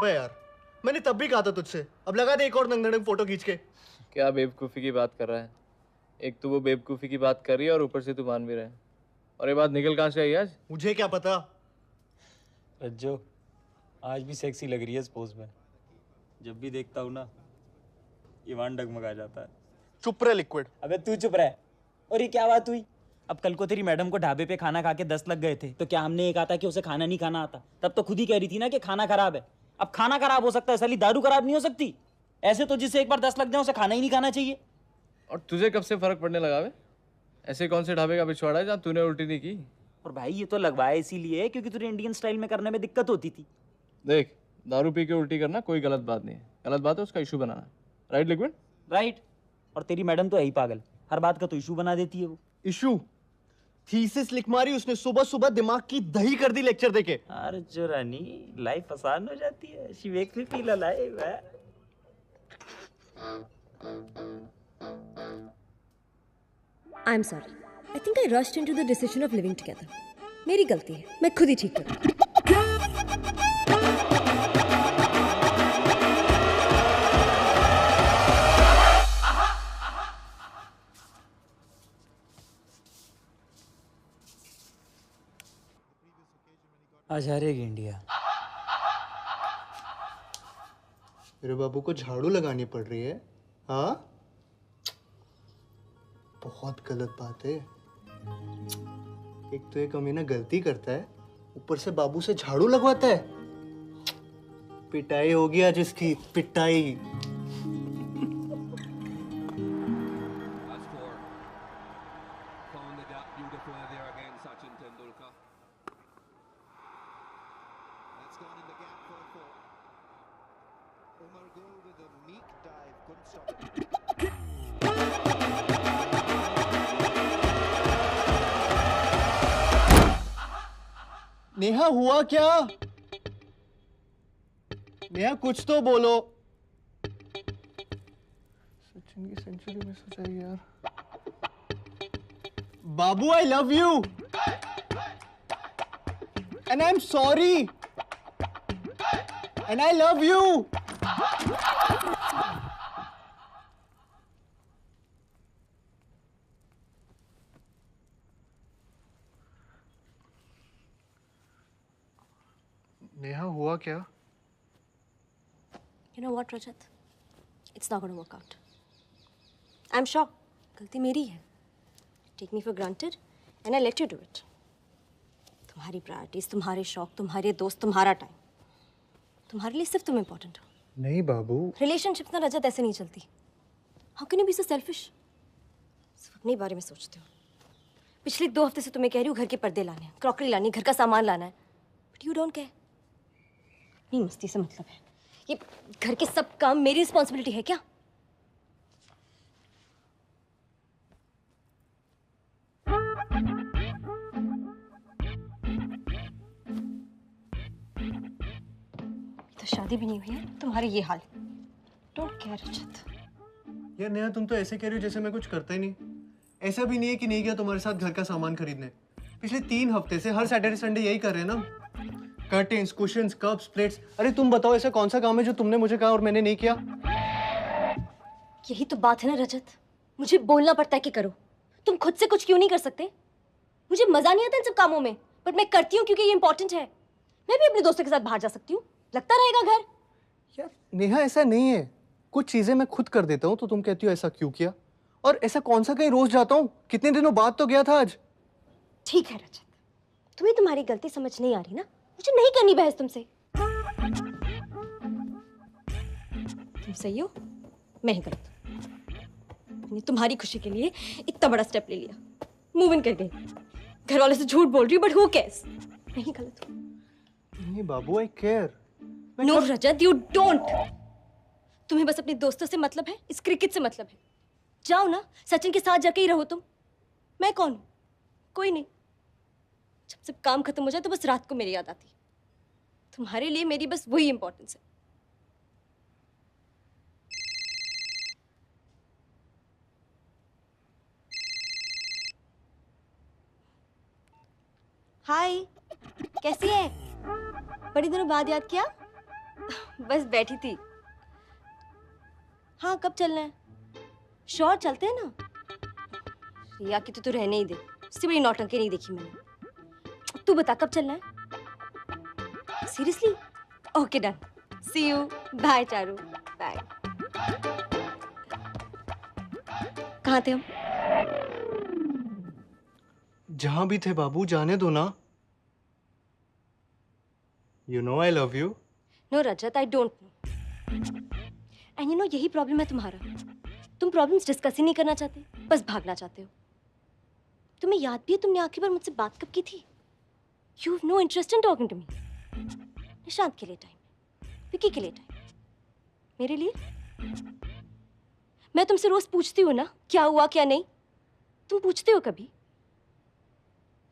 है यार, मैंने तब भी कहा था तुझसे, अब लगा दे एक और नंगनंग फोटो खींच के। क्या बेवकूफ़ी की बात कर रहा है? एक तो वो बेवकूफ़ी की बात कर रही है और ऊपर से तू मान भी रहा है। और ये बात निकल कहाँ से आई आज? मुझे क्या पता। रज्जो आज भी सेक्सी लग रही है इस पोज में। जब भी देखता हूँ ना ईवान डगमगा जाता है। चुप रहे लिक्विड। अबे तू चुप रह। और ये क्या बात हुई? अब कल को तेरी मैडम को ढाबे पे खाना खा के 10 लग गए थे तो क्या हमने ये कहा था कि उसे खाना नहीं खाना आता? तब तो खुद ही कह रही थी ना कि खाना खराब है। अब खाना खराब हो सकता है, साली दारू खराब नहीं हो सकती? ऐसे तो जिसे एक बार 10 लग जाए उसे खाना ही नहीं खाना चाहिए। और तुझे कब से फर्क पड़ने लगा बे? ऐसे कौन से ढाबे का पिछवाड़ा है जहाँ तूने उल्टी नहीं की? और भाई ये तो लगवाया इसीलिए क्योंकि तुझे इंडियन स्टाइल में करने में दिक्कत होती थी। देख, दारू पी के उल्टी करना कोई गलत बात नहीं है। गलत बात है उसका इशू बनाना। Right liquid? राइट। और तेरी मैडम तो है ही पागल, हर बात का तो इशू बना देती है वो। इशू? थीसिस लिख मारी उसने, सुबह सुबह दिमाग की दही कर दी लेक्चर देके। अरे जो रानी, लाइफ आसान हो जाती है। She makes me feel alive. I'm sorry. I think I rushed into the decision of living together. मेरी गलती है, मैं खुद ही ठीक करूँ। आज हारेगी इंडिया। मेरे बाबू को झाड़ू लगानी पड़ रही है? हाँ, बहुत गलत बात है। एक तो ये कमीना गलती करता है, ऊपर से बाबू से झाड़ू लगवाता है। पिटाई होगी आज इसकी, पिटाई। नेहा हुआ क्या? नेहा कुछ तो बोलो। सचिन की सेंचुरी मिस हो जाएगी यार। बाबू I love you and I am sorry and I love you. Neha हुआ क्या? You know what, Rajat? It's not going to work out. I'm sure. गलती मेरी है. Take me for granted, and I let you do it. तुम्हारी priorities, तुम्हारे शौक, तुम्हारे दोस्त, तुम्हारा टाइम. तुम्हारे लिए सिर्फ तुम इम्पोर्टेंट हो. नहीं बाबू. रिलेशनशिप ना रजत ऐसे नहीं चलती. How can you be so selfish? सिर्फ अपने बारे में सोचते हो. पिछले 2 हफ्ते से तुम्हें कह रही हूँ घर के पर्दे लाने हैं, क्रॉकरी लानी है, घर का सामान लाना है. But you don't care. नहीं मस्ती से मतलब है. ये घर के सब काम मेरी रिस्पॉन्सिबिलिटी है क्या? तो शादी भी नहीं हुई है, तुम्हारे ये हाल. डोंट केयर रजत. यार नेहा तुम तो ऐसे कह रही हो जैसे मैं कुछ करता ही नहीं. ऐसा भी नहीं है कि नहीं गया तुम्हारे साथ घर का सामान खरीदने. पिछले 3 हफ्ते से हर सैटरडे संडे यही कर रहे हैं ना. Curtains, cushions, cups, plates. अरे तुम बताओ ऐसा कौन सा काम है जो तुमने मुझे कहा और मैंने नहीं किया? यही तो बात है ना रजत. मुझे बोलना पड़ता है कि करो. तुम खुद से कुछ क्यों नहीं कर सकते? मुझे मजा नहीं आता इन सब कामों में, बट मैं करती हूँ क्योंकि ये इंपॉर्टेंट है. मैं भी अपने दोस्तों के साथ बाहर जा सकती हूँ. लगता रहेगा घर. यार नेहा ऐसा नहीं है. कुछ चीजें मैं खुद कर देता हूँ तो तुम कहती हो ऐसा क्यों किया? और ऐसा कौन सा कहीं रोज जाता हूँ? कितने दिनों बाद तो गया था आज. ठीक है रजत, तुम्हें तुम्हारी गलती समझ नहीं आ रही ना. मुझे नहीं करनी बहस तुमसे. तुम सही हो, मैं ही गलत. मैंने तुम्हारी खुशी के लिए इतना बड़ा स्टेप ले लिया. मूव इन कर गई. घर वालों से झूठ बोल रही हूँ, बट हु केयर्स. मैं ही गलत हूँ. नहीं बाबू, I care. No Rajat, you don't. तुम्हें बस अपने दोस्तों से मतलब है, इस क्रिकेट से मतलब है. जाओ ना, सचिन के साथ जाके ही रहो तुम. मैं कौन हूँ? कोई नहीं. जब सब काम खत्म हो जाए तो बस रात को मेरी याद आती. तुम्हारे लिए मेरी बस वही इंपॉर्टेंस है. हाय, कैसी है? बड़ी दिनों बाद याद किया. बस बैठी थी. हाँ, कब चलना है? श्योर, चलते हैं ना. रिया की तो तू रहने ही दे. उससे बड़ी नौटंकी नहीं देखी मैंने. तू बता कब चलना है? Seriously? Okay done. See you. Bye Charu. Bye. कहाँ थे हम? जहां भी थे बाबू, जाने दो ना. You know I love you. No Rajat, I don't know. And you know यही प्रॉब्लम है तुम्हारा. तुम प्रॉब्लम्स डिस्कस ही नहीं करना चाहते, बस भागना चाहते हो. तुम्हें याद भी है तुमने आखिरी बार मुझसे बात कब की थी? You have no interest in talking to me. Nishant के लिए टाइम, विकी के लिए टाइम, मेरे लिए. मैं तुमसे रोज पूछती हूँ ना क्या हुआ क्या नहीं. तुम पूछते हो कभी?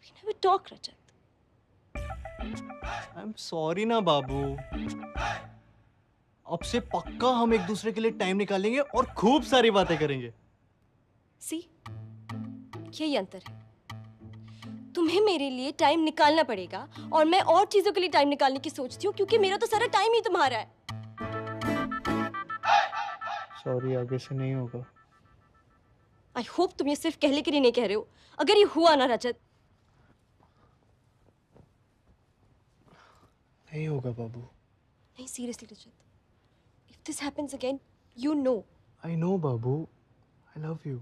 We never talk, Rajat. I'm sorry ना बाबू. अब से पक्का हम एक दूसरे के लिए टाइम निकालेंगे और खूब सारी बातें करेंगे. See? यही अंतर है. तुम्हें मेरे लिए टाइम निकालना पड़ेगा और मैं और चीजों के लिए टाइम निकालने की सोचती हूँ क्योंकि मेरा तो सारा टाइम ही तुम्हारा है. सॉरी, आगे से नहीं होगा. आई होप तुम ये सिर्फ कहने के लिए नहीं कह रहे हो. अगर ये हुआ ना रजत. नहीं होगा बाबू. नहीं, seriously Rajat. If this happens again, you know. I know Babu. I love you.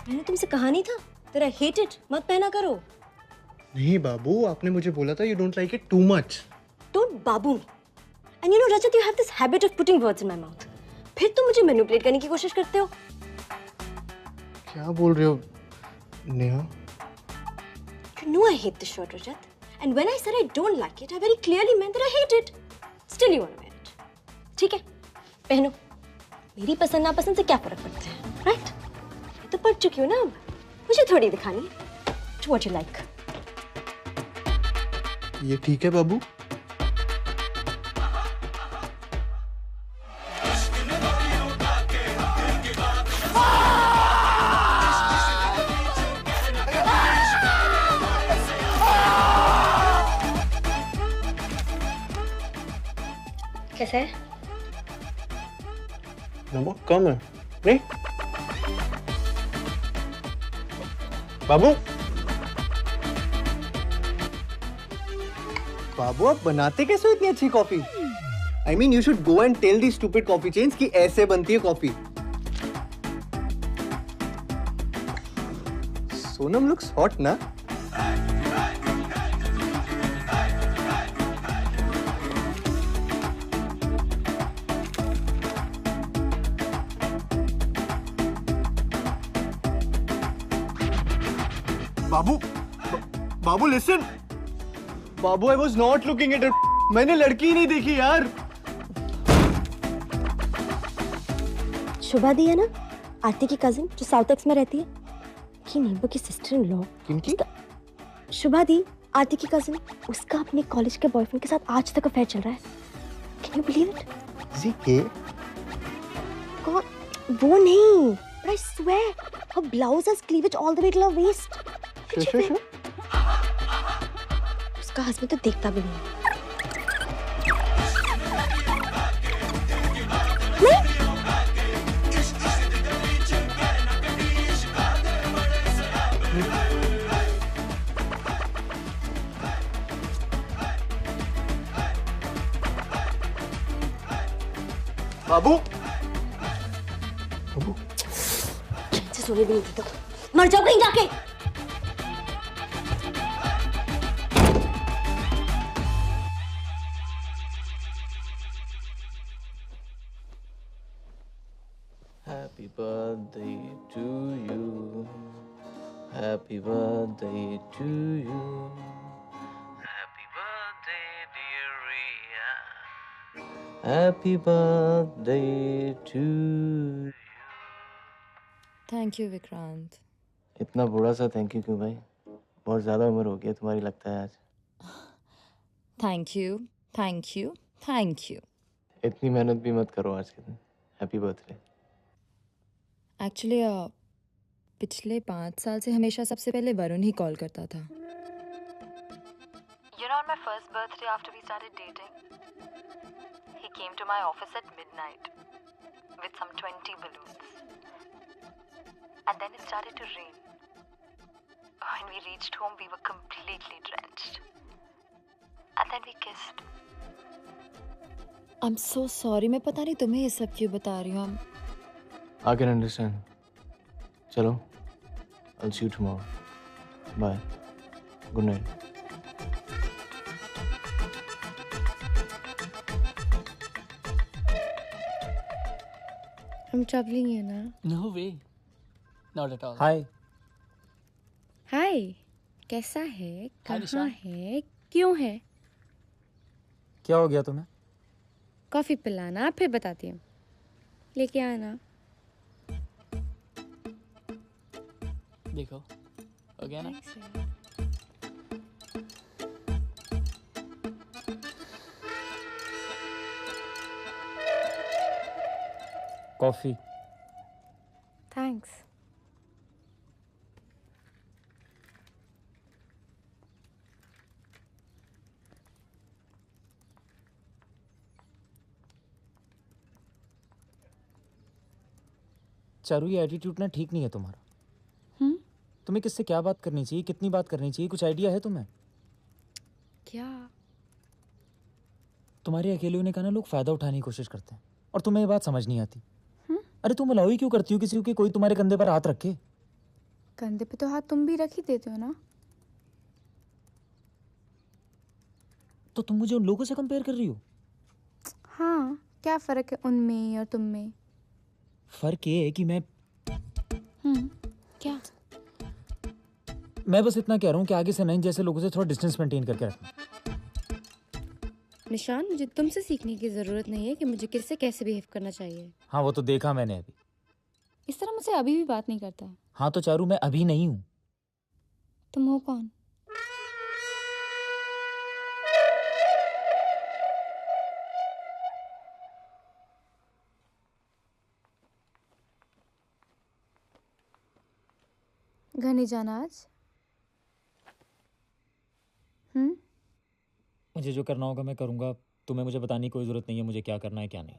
मैंने तुमसे कहा नहीं था तेरा हेट इट मत पहना करो. नहीं बाबू, आपने मुझे बोला था you don't like it too much. Don't babu me. And you know, Rajat, you have this habit of putting words in my mouth. फिर तुम मुझे मैनिपुलेट करने की कोशिश करते हो। क्या बोल रहे हो Neha? You know I hate this shirt, Rajat. And when I said I don't like it, I very clearly meant that I hate it. Still you want to wear it. ठीक है, पहनो। मेरी पसंद नापसंद से क्या फर्क पड़ता है, right? मैं तो पढ़ चुकी हूँ ना अब, मुझे थोड़ी दिखानी है। Do what you like. ये ठीक है बाबू? कैसा है? नमक कम है नहीं? बाबू बाबू आप बनाते कैसे हो इतनी अच्छी coffee? I mean you should go and tell these stupid coffee chains कि ऐसे बनती है कॉफी। सोनम looks hot ना? बाबू बाबू लिसन बाबू I was not looking at मैंने लड़की ही नहीं देखी यार। शुभा दी है ना, आरती की कजिन जो साउथ एक्स में रहती है, की नींबू की सिस्टर इन लॉ। किनकी? शुभा दी, आरती की कजिन, उसका अपने कॉलेज के बॉयफ्रेंड के साथ आज तक अफेयर चल रहा है। Can you believe it? जी के? कौन? वो नहीं, but I swear her blouse has cleavage all the way till her waist. Sure. उसका हस्बैंड तो देखता भी नहीं। बाबू से सोने भी नहीं देता, मर जाओ कहीं जाके। Happy birthday to you. Happy birthday to you. Happy birthday, dear Ria. Happy birthday to you. Thank you Vikrant. इतना बूढ़ा सा थैंक यू क्यों भाई? बहुत ज़्यादा उम्र हो गई तुम्हारी लगता है आज। Thank you thank you thank you. इतनी मेहनत भी मत करो आज के दिन। Happy birthday. एक्चुअली पिछले 5 साल से हमेशा सबसे पहले वरुण ही कॉल करता था। You know, on my first birthday after we started dating, he came to my office at midnight with some 20 balloons. And then it started to rain. When we reached home, we were completely drenched. And then we kissed. I'm so sorry, मैं पता नहीं तुम्हें ये सब क्यों बता रही हूँ। I can understand. चलो, I'll see you tomorrow. Bye. Good night. I'm troubling you ना? No way. Not at all. हाय। हाय, कैसा है? कहाँ निशान। है? क्यों है? क्या हो गया तुम्हें? कॉफी पिलाना, फिर बताती हूँ। लेके आना। देखो, हो गया ना? कॉफी। थैंक्स। चारू ये एटीट्यूड ना ठीक नहीं है तुम्हारा। तुम्हें किससे क्या बात करनी चाहिए, कितनी बात करनी चाहिए, कुछ आइडिया है तुम्हें? क्या? तुम्हारे अकेले होने का ना लोग फायदा उठाने की कोशिश करते हैं और तुम्हें ये बात समझ नहीं आती। अरे तुम अलाउ ही क्यों करती हो किसी को कि कोई तुम्हारे कंधे पर हाथ रखे? कंधे पे तो हाथ तुम भी रख ही देते हो ना। तो तुम मुझे उन लोगों से कंपेयर कर रही हो? हाँ, क्या फर्क है उनमें और तुम में? फर्क ये है कि क्या? मैं बस इतना कह रहा हूँ कि आगे से नईन जैसे लोगों से थोड़ा डिस्टेंस मेंटेन करके रखना। निशान, मुझे तुमसे सीखने की जरूरत नहीं है कि मुझे किससे कैसे बिहेव करना चाहिए। हाँ वो तो देखा मैंने अभी। इस तरह मुझसे अभी भी बात नहीं करता। हाँ तो चारू मैं अभी नहीं हूँ। तुम हो कौन? घर नहीं जाना आज? मुझे जो करना होगा मैं करूँगा। तुम्हें मुझे बताने की कोई ज़रूरत नहीं है मुझे क्या करना है क्या नहीं।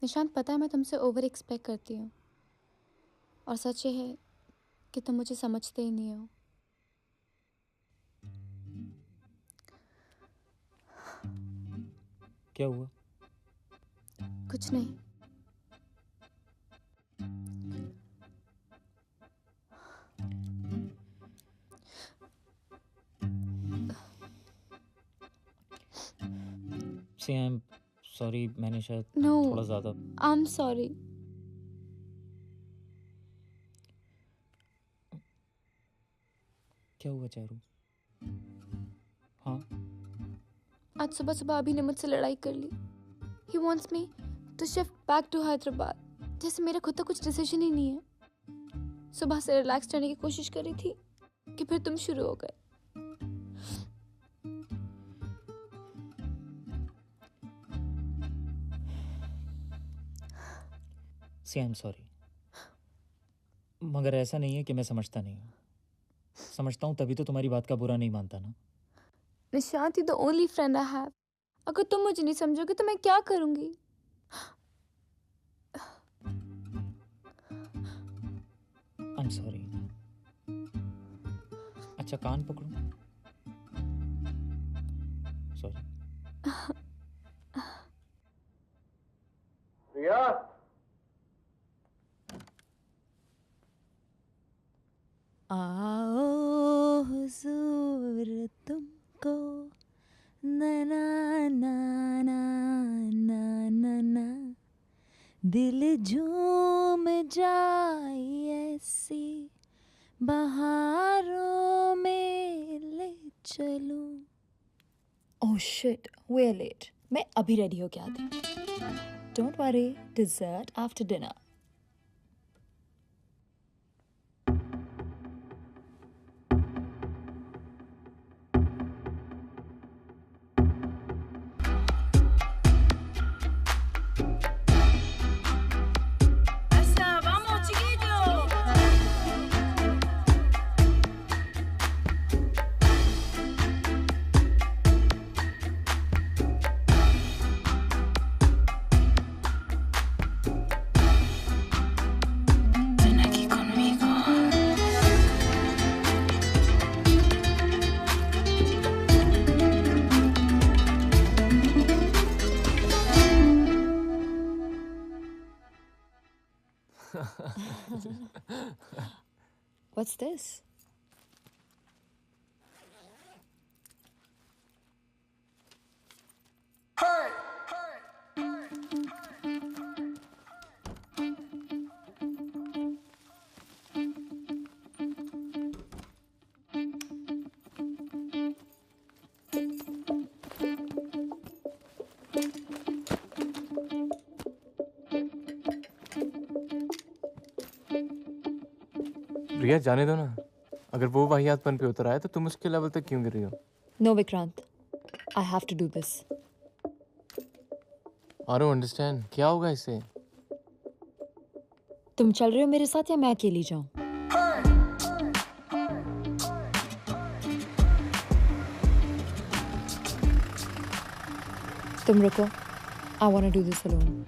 निशांत, पता है मैं तुमसे ओवर एक्सपेक्ट करती हूँ, और सच ये है कि तुम मुझे समझते ही नहीं हो। क्या हुआ? कुछ नहीं। See, I'm sorry, मैंने शायद No, थोड़ा ज़्यादा। I'm sorry. क्या हुआ चारू? हाँ? आज सुबह सुबह अभी ने मुझसे लड़ाई कर ली। He wants me to shift back to Hyderabad, जैसे मेरा खुद का कुछ डिसीजन ही नहीं है। सुबह से रिलैक्स रहने की कोशिश कर रही थी कि फिर तुम शुरू हो गए। See, I'm sorry. मगर ऐसा नहीं है कि मैं समझता नहीं हूँ। समझता हूँ तभी तो तुम्हारी बात का बुरा नहीं मानता ना। Nishant, you the only friend I have. अगर तुम मुझे नहीं समझोगे तो मैं क्या करूंगी? I'm sorry. अच्छा कान पकड़ो। Sorry. प्रिया, आओ हुजूर तुमको ना ना ना ना ना ना ना दिल झूम जाए ऐसी बहारों में ले चलूं। Oh shit, we are late. मैं अभी रेडी होके आती हूँ। Don't worry, dessert after dinner. What's this? Priya जाने दो ना। अगर वो वाहियातपन पे उतर आए तो तुम उसके लेवल तक क्यों गिर रही हो? No, Vikrant. I have to do this. I don't understand. क्या होगा इससे? तुम चल रहे हो मेरे साथ या मैं अकेली जाऊं? तुम रुको। I want to do this alone.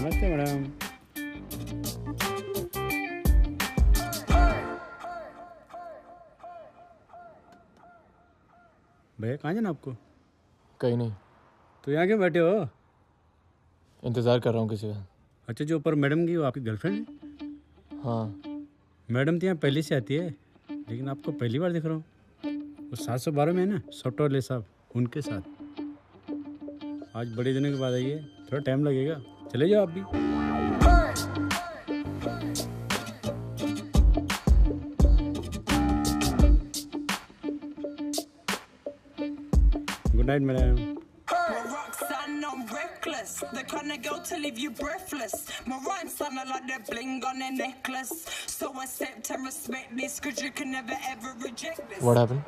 नमस्ते मैडम। भैया कहाँ जाना आपको? कहीं नहीं। तो यहाँ क्यों बैठे हो? इंतजार कर रहा हूँ किसी का। अच्छा, जो ऊपर मैडम की वो आपकी गर्लफ्रेंड है? हाँ। मैडम तो यहाँ पहले से आती है, लेकिन आपको पहली बार देख रहा हूँ। वो 712 में है ना सॉफ्टवेयर ले साहब, उनके साथ। आज बड़े दिनों के बाद आइए, थोड़ा टाइम लगेगा, चले जाओ आप भी। Good night madam. The kind of girl to leave you breathless. My rhymes sound like they're bling on their necklace. So accept and respect this, cause you can never ever reject this. What happened?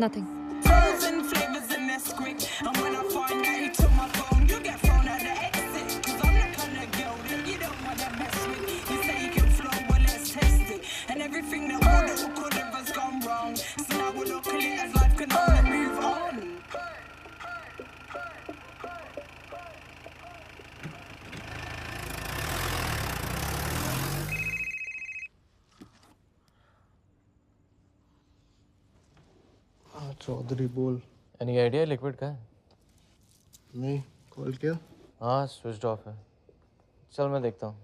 Nothing. Frozen flavors in their script. And when I find out he took my phone, you get thrown out the exit. Cause I'm the kind of girl that you don't wanna mess with. You say you can flow, well let's test it. And everything that would or could have has gone wrong. So now we're looking at as life can only move on. Chaudhary बोल। Any idea liquid का है? नहीं, call किया? हाँ switch off है। चल मैं देखता हूँ।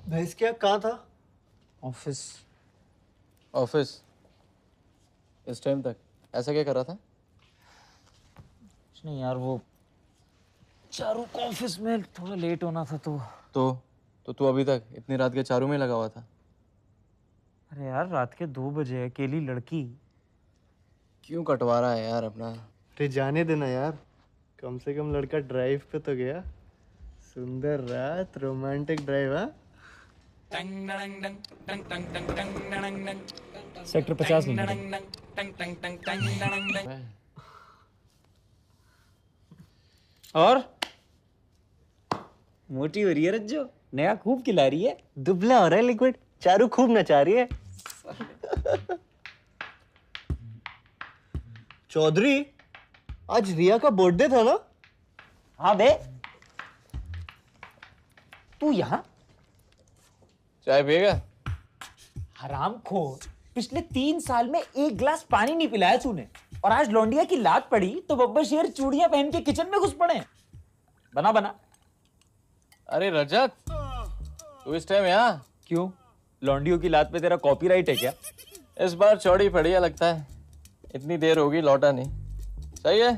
भैंस क्या कहाँ था? ऑफिस। ऑफिस? इस टाइम तक ऐसा क्या कर रहा था? कुछ नहीं यार, वो चारू को ऑफिस में थोड़ा लेट होना था तो तू अभी तक इतनी रात के चारू में लगा हुआ था? अरे यार रात के 2 बजे अकेली लड़की। क्यों कटवा रहा है यार अपना? अरे जाने देना यार, कम से कम लड़का ड्राइव पे तो गया। सुंदर रात, रोमांटिक ड्राइव। हाँ सेक्टर 50 में। और मोटी हो रही है रज्जो, नया खूब खिला रही है। दुबला हो रहा है लिक्विड, चारू खूब नचा रही है। चौधरी, आज रिया का बर्थडे था ना? हाँ बे, तू यहाँ? चाय पिएगा? हरामखोर, पिछले 3 साल में 1 गिलास पानी नहीं पिलाया तूने, और आज लौंडिया की लात पड़ी तो बब्बर शेर चूड़ियां पहन के किचन में घुस पड़े। बना। अरे रजत, तू इस टाइम यहाँ क्यों? लौंडियों की लात पे तेरा कॉपीराइट है क्या? इस बार चौड़ी पड़ी है लगता है, इतनी देर होगी लौटा नहीं। सही है,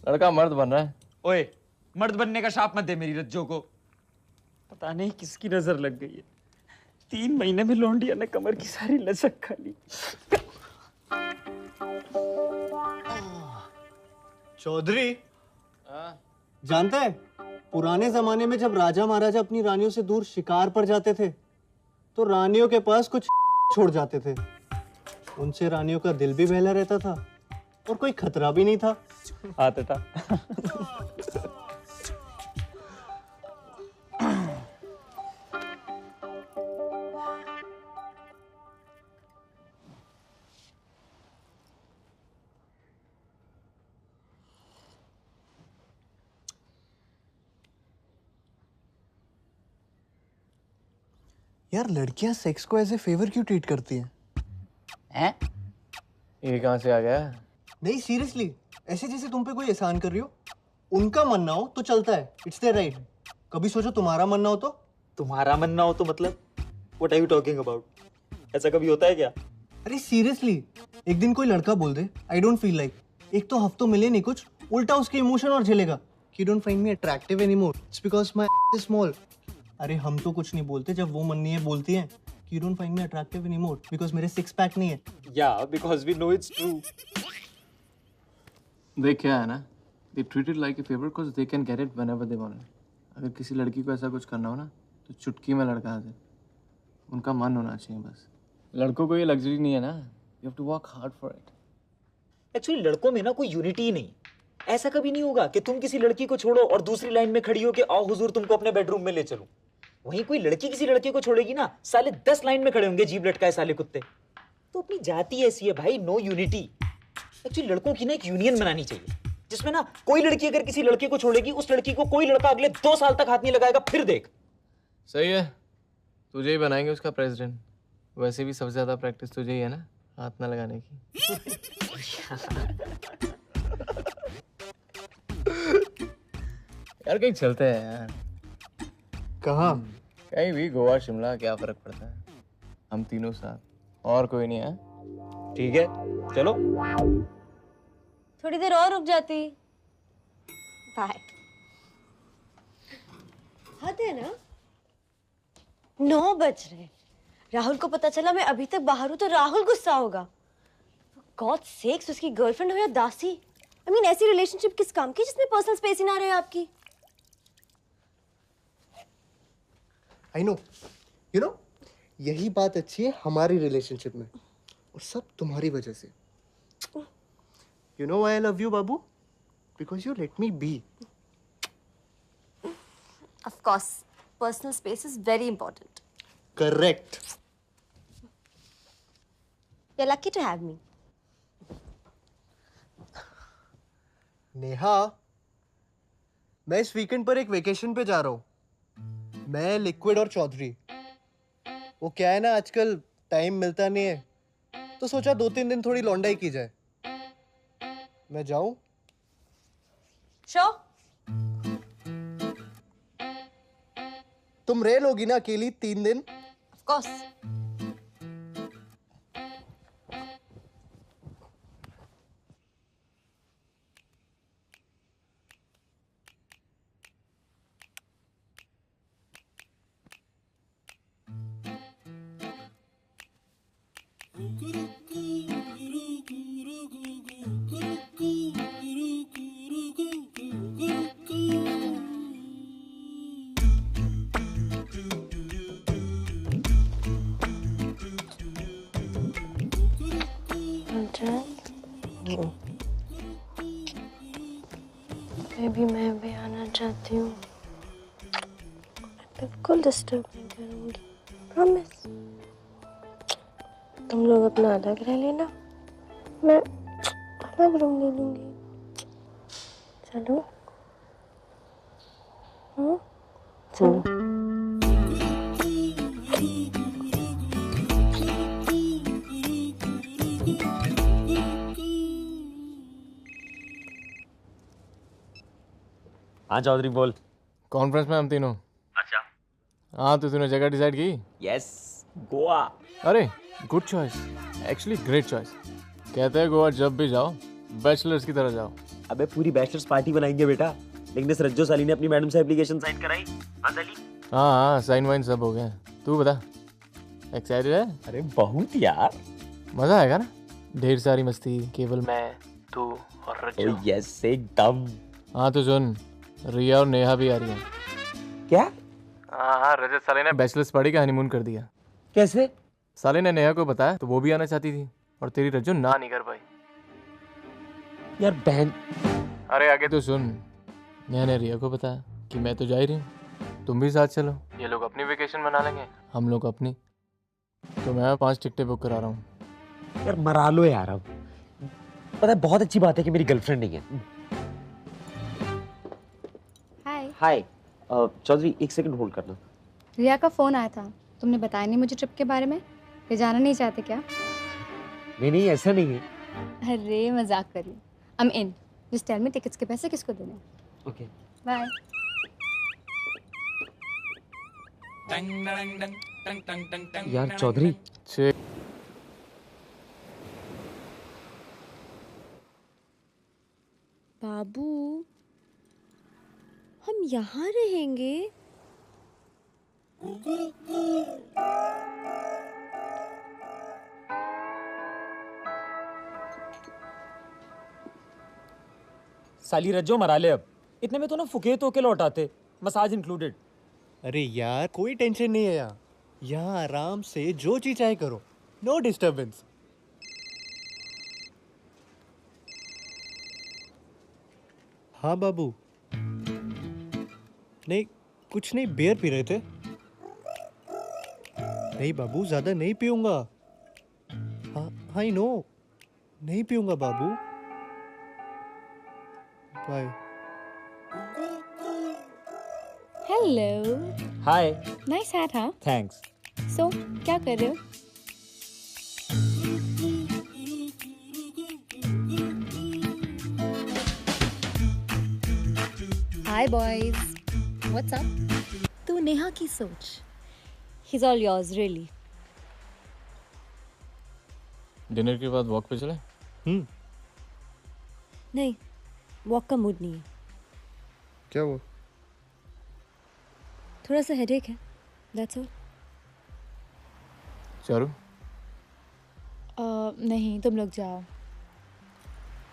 लड़का मर्द बन रहा है। ओए, मर्द बनने का शाप मत दे मेरी रज्जो को। पता नहीं किसकी नजर लग गई है, 3 महीने में लौंडिया ने कमर की सारी लचक खा ली। चौधरी, जानता है पुराने जमाने में जब राजा महाराजा अपनी रानियों से दूर शिकार पर जाते थे तो रानियों के पास कुछ छोड़ जाते थे। उनसे रानियों का दिल भी बहला रहता था और कोई खतरा भी नहीं था। आता था। यार लड़कियां सेक्स को एज ए फेवर क्यों ट्रीट करती हैं? हैं? ये कहाँ से आ गया? नहीं सीरियसली, ऐसे जैसे तुम पे कोई एहसान कर रही हो। उनका मन ना हो तो चलता है, इट्स देयर राइट। कभी सोचो तुम्हारा मन ना हो तो? तुम्हारा मन ना हो तो मतलब? What are you talking about? ऐसा कभी होता है क्या? अरे सीरियसली, एक दिन कोई लड़का बोल दे आई डोंट फील लाइक, एक तो हफ्तों मिले नहीं कुछ, उल्टा उसके इमोशन और झेलेगा कि don't find me attractive anymore, it's because my is small. अरे हम तो कुछ नहीं बोलते जब वो मन नहीं है बोलती हैं कि you don't find me attractive anymore because मेरे 6 पैक नहीं है। या because we know it's true. देख क्या है ना, they treat it like a favor because they can get it whenever they want it. अगर किसी लड़की को ऐसा कुछ करना हो ना तो चुटकी में लड़का आ जाए, उनका मन होना चाहिए बस। लड़कों को ये लग्जरी नहीं है ना, you have to work hard for it. Actually लड़कों में ना कोई यूनिटी नहीं। ऐसा कभी नहीं होगा कि तुम किसी लड़की को छोड़ो और दूसरी लाइन में खड़ी हो के आओ हुजूर तुमको अपने बेडरूम में ले चलूं। वहीं कोई लड़की किसी लड़के को छोड़ेगी ना, साले 10 लाइन में खड़े होंगे जीभ लटकाए साले कुत्ते। तो अपनी जाति ऐसी है भाई, नो यूनिटी। एक्चुअली लड़कों की ना एक यूनियन बनानी चाहिए जिसमें ना कोई लड़की अगर किसी लड़के को छोड़ेगी, उस लड़की को कोई लड़का अगले 2 साल तक हाथ नहीं लगाएगा, फिर देख। सही है, तुझे ही बनाएंगे उसका प्रेसिडेंट। वैसे भी सबसे ज्यादा प्रैक्टिस तुझे ही है ना हाथ ना लगाने की। यार कहीं चलते हैं यार। कहाँ? कहीं भी, गोवा शिमला, क्या फर्क पड़ता है, हम तीनों साथ, और कोई नहीं है। ठीक है चलो। थोड़ी देर और रुक जाती। बाय। हद है ना, 9 बज रहे। राहुल को पता चला मैं अभी तक बाहर हूं तो राहुल गुस्सा होगा। गॉड सेक्स, उसकी गर्लफ्रेंड हो या दासी। आई मीन ऐसी रिलेशनशिप किस काम की जिसमें पर्सनल स्पेस ही ना रहे आपकी। आई नो, यू नो, यही बात अच्छी है हमारी रिलेशनशिप में, और सब तुम्हारी वजह से। You know I love you बाबू, because you let me be. Of course personal space is very important. Correct. You are lucky to have me. Neha, मैं इस वीकेंड पर एक वेकेशन पे जा रहा हूँ। मैं, लिक्विड और चौधरी। वो क्या है ना, आजकल टाइम मिलता नहीं है, तो सोचा 2-3 दिन थोड़ी लौंडाई की जाए। मैं जाऊं? शो? तुम रह लोगी ना अकेली 3 दिन? Of course. बेबी मैं भी आना चाहती हूँ। बिल्कुल डिस्टर्ब नहीं करूँगी, प्रॉमिस। तुम लोग अपना अलग रह लेना, मैं अलग रूम ले लूँगी। चलो? हाँ? चलो। हाँ चौधरी बोल। कॉन्फ्रेंस में हम तीनों। अच्छा। हाँ तो तूने जगह डिसाइड की? यस, गोवा। अरे good choice, actually great choice. कहते हैं गोवा जब भी जाओ बैचलर्स की तरह जाओ। अबे पूरी बैचलर्स पार्टी बनाएंगे बेटा। लेकिन इस रज्जो साली ने अपनी मैडम से एप्लीकेशन साइन कराई। हाँ साली? हाँ साइन वाइन सब हो गया। तू बता, एक्साइटेड है? अरे बहुत यार। मजा आएगा ना, ढेर सारी मस्ती, केवल मैं, तू और रज्जो। यस एकदम। हाँ तो सुन, रिया और नेहा भी आ रही है। क्या? हाँ रजत साले ने बैचलर्स पार्टी का हनीमून कर दिया। कैसे? साले ने नेहा को बताया तो वो भी आना चाहती थी, और तेरी रज्जो ना नहीं कर पाई। यार बहन। अरे आगे तो सुन, नेहा ने रिया को बताया कि मैं तो जा ही रही हूँ, तुम भी साथ चलो। ये लोग अपनी वेकेशन मना लेंगे, हम लोग अपनी। तो मैं 5 टिकटें बुक करा रहा हूँ। यार मरा लो यार अब। पता है बहुत अच्छी बात है कि मेरी गर्लफ्रेंड नहीं है। हाय चौधरी, 1 सेकंड होल्ड करना। रिया का फोन आया था, तुमने बताया नहीं मुझे ट्रिप के बारे में। ये जाना नहीं चाहते क्या? नहीं ऐसा नहीं है। अरे मजाक करिए। I'm in. Just tell me tickets के पैसे किसको देने हैं। Okay bye. यार चौधरी। बाबू, हम यहाँ रहेंगे? साली रज्जो मरा ले अब। इतने में तो ना फुकेत होके लौटाते, मसाज इंक्लूडेड। अरे यार कोई टेंशन नहीं है यहाँ आराम से जो चीज चाहे करो, नो डिस्टर्बेंस। हाँ बाबू। नहीं कुछ नहीं, बियर पी रहे थे। नहीं बाबू ज्यादा नहीं पीऊंगा। हाँ आई नो, नहीं पीऊंगा बाबू। Bye. Hello. Hi. Nice hat. हाँ थैंक्स। सो क्या कर रहे हो? Hi boys. What's up? तू नेहा की सोच. He's all yours, really. Dinner के बाद वॉक पे चले? नहीं, वॉक का मूड नहीं है. क्या हुआ? थोड़ा सा हेडेक है. That's all. चारू? नहीं, तुम लोग जाओ.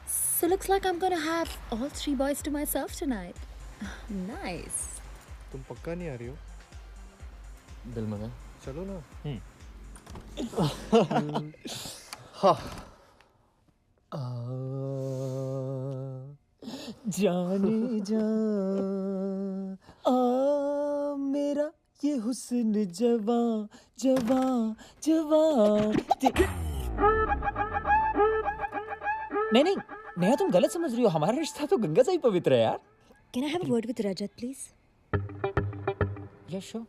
So looks like I'm gonna have all 3 boys to myself tonight. Nice. तुम पक्का नहीं आ रही हो? दिल में है? चलो ना. जाने जा मेरा ये हुस्न जवां जवां जवां. नहीं नेहा, तुम गलत समझ रही हो. हमारा रिश्ता तो गंगा से ही पवित्र है यार. Can I have a word with Rajat, please? Yeah, sure.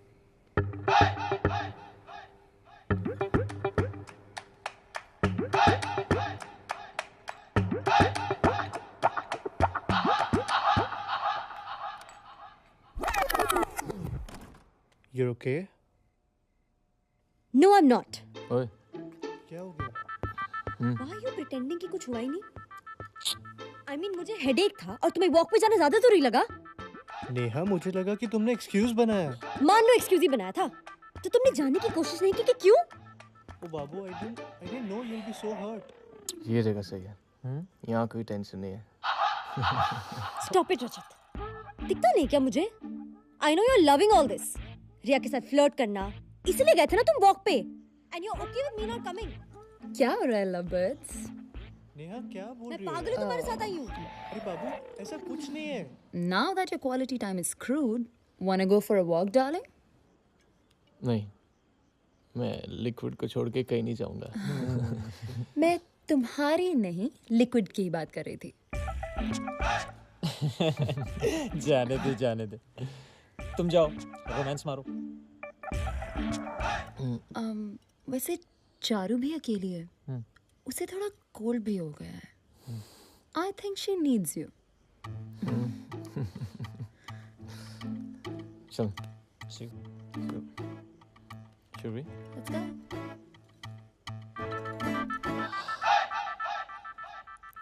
You're okay? No, I'm not. ओए. क्या हो गया? Why are you pretending कि कुछ हुआ ही नहीं? I mean, मुझे हेडेक था और तुम्हें वॉक पे जाना ज्यादा जरूरी लगा? नेहा, मुझे लगा कि तुमने एक्सक्यूज बनाया. मान लो एक्सक्यूज ही बनाया था, तो तुमने जाने की कोशिश नहीं की कि क्यों? ओ बाबू, I didn't know you'll be so hurt. ये जगह सही है. यहाँ कोई टेंशन नहीं है. Stop it, Rajat. दिखता नहीं क्या मुझे? I know you're loving all this. रिया के साथ फ्लर्ट करना, इसीलिए गए थे ना तुम वॉक पे. And you're okay with me not coming. क्या हो रहा है lovebirds? नेहा, क्या बोल मैं रही हो? पागल हूँ तुम्हारे साथ आई हूँ. अरे बाबू, ऐसा कुछ नहीं है. Now that your quality time is screwed, wanna go for a walk, darling? नहीं, मैं लिक्विड को छोड़ के कहीं नहीं जाऊंगा. मैं तुम्हारी नहीं, लिक्विड की बात कर रही थी. जाने दे. तुम जाओ, रोमांस मारो. वैसे चारू भी अकेली है. उसे थोड़ा कोल्ड भी हो गया है. I think she needs you. चल. Should we? Let's go.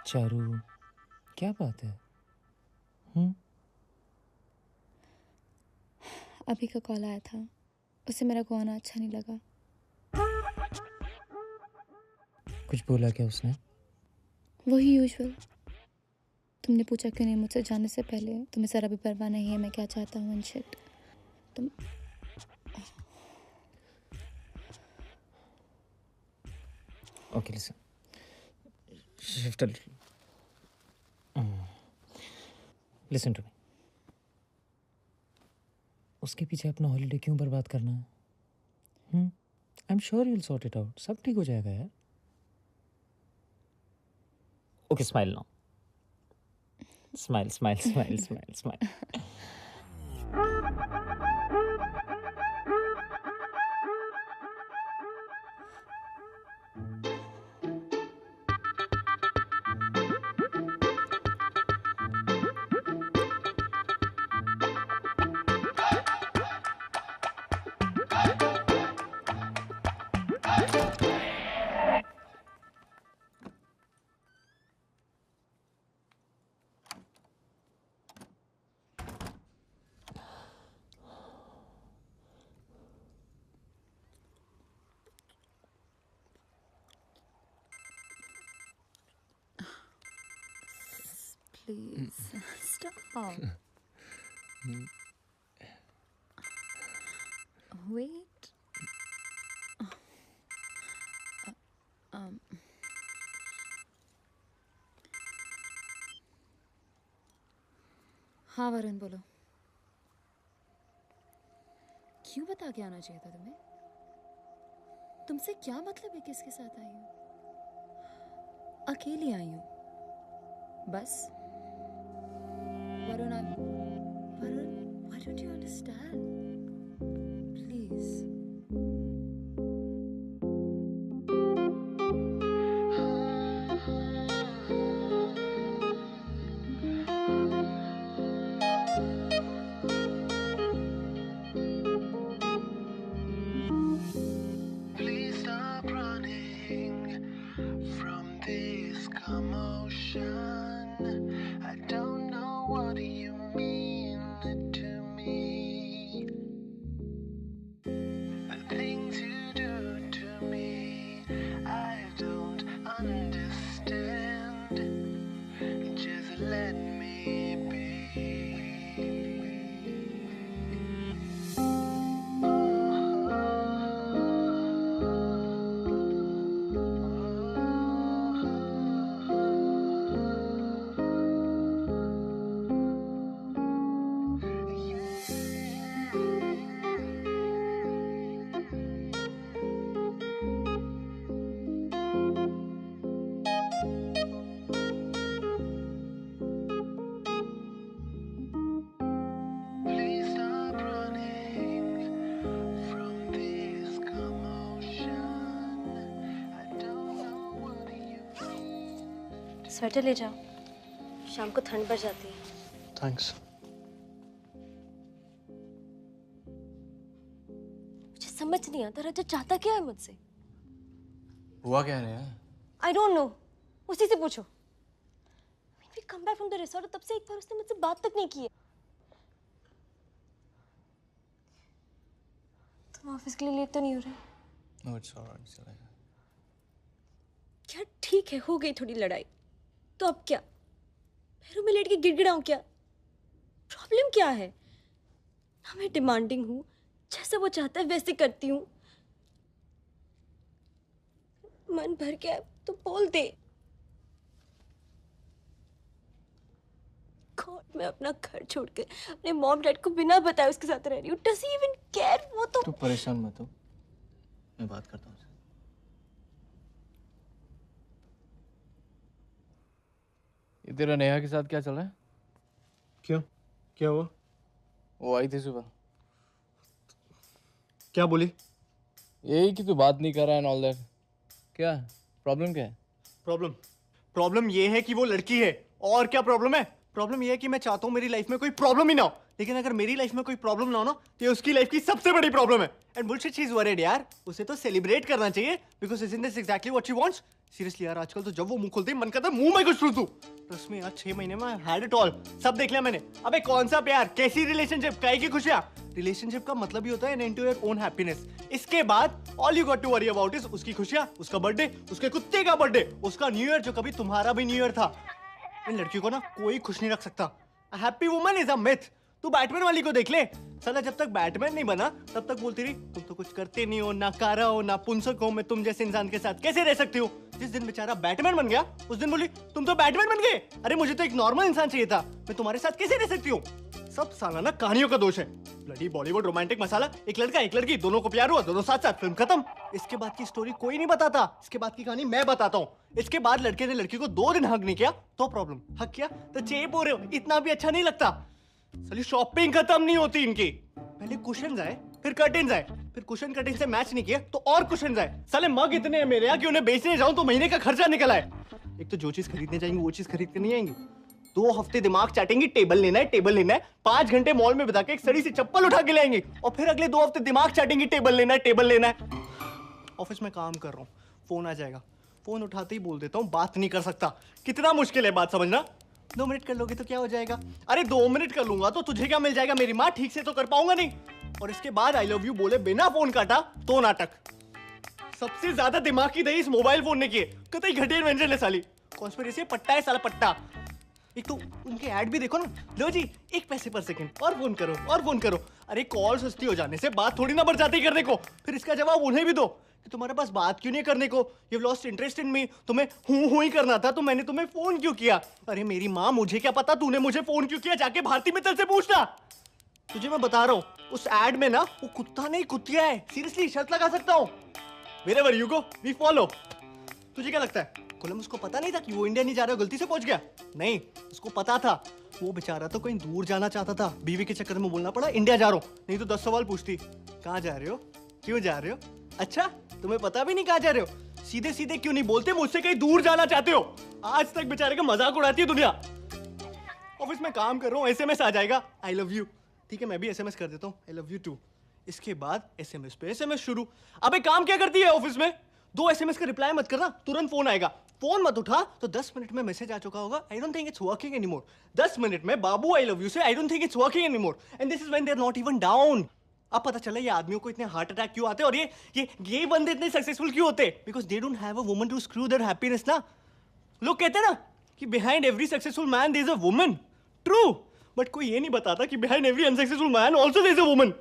Charu, क्या बात है? अभी का कॉल आया था. उसे मेरा गाना अच्छा नहीं लगा. कुछ बोला क्या उसने? वही यूजुअल. तुमने पूछा क्यों नहीं मुझसे जाने से पहले. तुम्हें जरा भी परवाह नहीं है मैं क्या चाहता हूँ and shit. तुम Okay, listen. Shift a little. Listen to me. उसके पीछे अपना हॉलीडे क्यों बर्बाद करना है? I'm sure you'll sort it out. सब ठीक हो जाएगा यार. Okay, smile now. Smile. please stop. Wait. हाँ वरुण बोलो. क्यों बता के आना चाहिए था तुम्हें? तुमसे क्या मतलब है किसके साथ आई हूँ? अकेली आई हूँ बस. Varun, why don't you understand? Please. commotion. I don't know what you mean to me. The things you do to me, I don't understand. Just let me be. Please stop running from this commotion. I don't know what you mean. Sweater ले जाओ, शाम को ठंड बढ़ जाती है। Thanks. मुझे समझ नहीं आता रजत चाहता क्या है मुझसे। हुआ क्या है? आई डोंट नो, उसी से पूछो। We come back from the resort, तब से एक बार उसने मुझसे बात तक नहीं की है। तुम ऑफिस के लिए लेट तो नहीं हो रहे? No, it's alright, चलेगा। क्या ठीक है, हो गई थोड़ी लड़ाई, तो अब क्या? पैरों में लेट के गिड़गिड़ाऊं क्या? प्रॉब्लम क्या है? ना मैं डिमांडिंग हूँ, जैसा वो चाहता है वैसे करती हूँ। मन भर गया तो बोल दे। गॉड, मैं अपना घर छोड़कर अपने मॉम डैड को बिना बताए उसके साथ रह रही हूँ। Does he even care? वो तो तू परेशान मत हो, मैं बात करता हूँ। ये तेरा नेहा के साथ क्या चल रहा है? क्यों? क्या हुआ? वो आई थी सुबह। क्या बोली? यही कि तू बात नहीं कर रहा है, ऑल दैट। क्या प्रॉब्लम क्या है? प्रॉब्लम ये है कि वो लड़की है। और क्या प्रॉब्लम है? प्रॉब्लम ये है कि मैं चाहता हूँ मेरी लाइफ में कोई प्रॉब्लम ही ना हो, लेकिन अगर मेरी लाइफ में कोई प्रॉब्लम ना हो ना, तो ये उसकी लाइफ की सबसे बड़ी प्रॉब्लम है। And bullshit she is worried यार, उसे तो सेलिब्रेट करना चाहिए, because isn't this exactly what she wants? Seriously यार, आजकल तो जब वो मुंह खोलती है मन करता है मुंह में कुछ ठूस दूं। ट्रस्ट मी यार, 6 महीने में आई हैड इट ऑल, सब देख लिया मैंने। अबे कौन सा प्यार, कैसी रिलेशनशिप, काहे की खुशियां? रिलेशनशिप का मतलब ही होता है इनटू योर ओन हैप्पीनेस। इसके बाद all you got to worry about is उसकी खुशियां, उसका बर्थडे, उसके कुत्ते का बर्थडे, उसका न्यू ईयर जो कभी तुम्हारा भी न्यू ईयर था। इन लड़कियों को ना कोई खुश नहीं रख सकता। A happy woman is a myth। तू बैटमैन वाली को देख ले, साला जब तक बैटमैन नहीं बना तब तक बोलती रही तुम तो कुछ करते नहीं हो, ना कारा हो, ना पुंसक हो, मैं तुम जैसे इंसान के साथ कैसे रह सकती हूँ। जिस दिन बेचारा बैटमैन बन गया उस दिन बोली तुम तो बैटमैन बन गए। अरे मुझे तो एक नॉर्मल इंसान चाहिए था, मैं तुम्हारे साथ कैसे रह सकती हूँ? सब साला ना कहानियों का दोष है। ब्लडी बॉलीवुड रोमांटिक मसाला, एक लड़का एक लड़की, दोनों को प्यार हुआ, दोनों साथ साथ, फिल्म खत्म। इसके बाद की स्टोरी कोई नहीं बताता, इसके बाद की कहानी मैं बताता हूँ। इसके बाद लड़के ने लड़की को 2 दिन हक नहीं किया तो प्रॉब्लम, हक किया तो चेप हो रहे हो, इतना भी अच्छा नहीं लगता। साली शॉपिंग खत्म नहीं होती इनकी। पहले कुशन्स आए, फिर कर्टेन्स आए, फिर कुशन कर्टेन से मैच नहीं किया तो और कुशन्स आए। साले मग इतने हैं मेरे यहाँ कि उन्हें बेचने जाऊं तो महीने का खर्चा निकल आए। एक तो जो चीज खरीदने जाएंगे वो चीज खरीद कर नहीं आएंगे। 2 हफ्ते दिमाग चाटेंगी, टेबल लेना है, टेबल लेना है, 5 घंटे मॉल में बिता के एक सड़ी सी चप्पल उठा के लाएंगे, और फिर अगले 2 हफ्ते दिमाग चाटेंगी, टेबल लेना है, टेबल लेना है। ऑफिस में काम कर रहा हूँ, फोन आ जाएगा, फोन उठाते ही बोल देता हूँ बात नहीं कर सकता। कितना मुश्किल है बात समझना। 2 मिनट कर लोगे तो क्या हो जाएगा? अरे 2 मिनट कर लूंगा तो तुझे क्या मिल जाएगा? मेरी माँ ठीक से तो कर पाऊंगा नहीं। और इसके बाद आई लव यू बोले बिना फोन काटा तो नाटक। सबसे ज्यादा दिमाग की दही इस मोबाइल फोन ने किए। कतई घटिया इन्वेंशन है साली, कॉन्स्पिरेसी पट्टा है साला पट्टा। एक तो उनके ऐड भी देखो ना, लो जी 1 पैसे पर सेकंड, और फोन करो और फोन करो। अरे कॉल सस्ती हो जाने से बात थोड़ी ना बढ़ जाती करने को। फिर इसका जवाब उन्हें भी दो कि तुम्हारे पास बात क्यों नहीं करने को, you have lost interest in me, तुम्हें हूं ही करना था तो मैंने तुम्हें फोन क्यों किया। अरे मेरी माँ, मुझे क्या पता तूने मुझे फोन क्यों किया, जाके भारती मित्तल से पूछना। तुझे मैं बता रहा हूँ, उस एड में ना वो कुत्ता नहीं कुतिया है। सीरियसली शर्त लगा सकता हूँ। Wherever you go, we follow। तुझे क्या लगता है कोलंबस को पता नहीं था कि वो इंडिया नहीं जा रहा, गलती से पहुंच गया? नहीं, उसको पता था। वो बेचारा तो कहीं दूर जाना चाहता था, बीवी के चक्कर में बोलना पड़ा इंडिया जा रहा हूँ, नहीं तो 10 सवाल पूछती, कहाँ जा रहे हो, क्यों जा रहे हो, अच्छा तुम्हें पता भी नहीं कहाँ जा रहे हो, सीधे सीधे क्यों नहीं बोलते मुझसे कहीं दूर जाना चाहते हो। आज तक बेचारे का मजाक उड़ाती है दुनिया। ऑफिस में काम कर रहा हूँ, SMS आ जाएगा आई लव यू, ठीक है मैं भी SMS कर देता हूँ आई लव यू टू। इसके बाद SMS पे SMS शुरू। अबे काम क्या करती है ऑफिस में? 2 SMS का रिप्लाई मत करना, तुरंत फोन आएगा। फोन मत उठा तो 10 मिनट में मैसेज आ चुका होगा, I don't think it's working anymore. 10 minute में बाबू आई लव यू से I don't think it's working anymore, and this is when they are not even down. अब पता चला ये आदमियों को इतने हार्ट अटैक क्यों आते हैं, और ये बंदे इतने सक्सेसफुल क्यों होते, because they don't have a woman to screw their happiness ना। लोग कहते हैं ना कि behind every successful man there is a woman, true, but कोई ये नहीं बताता कि behind every unsuccessful man also there is a woman.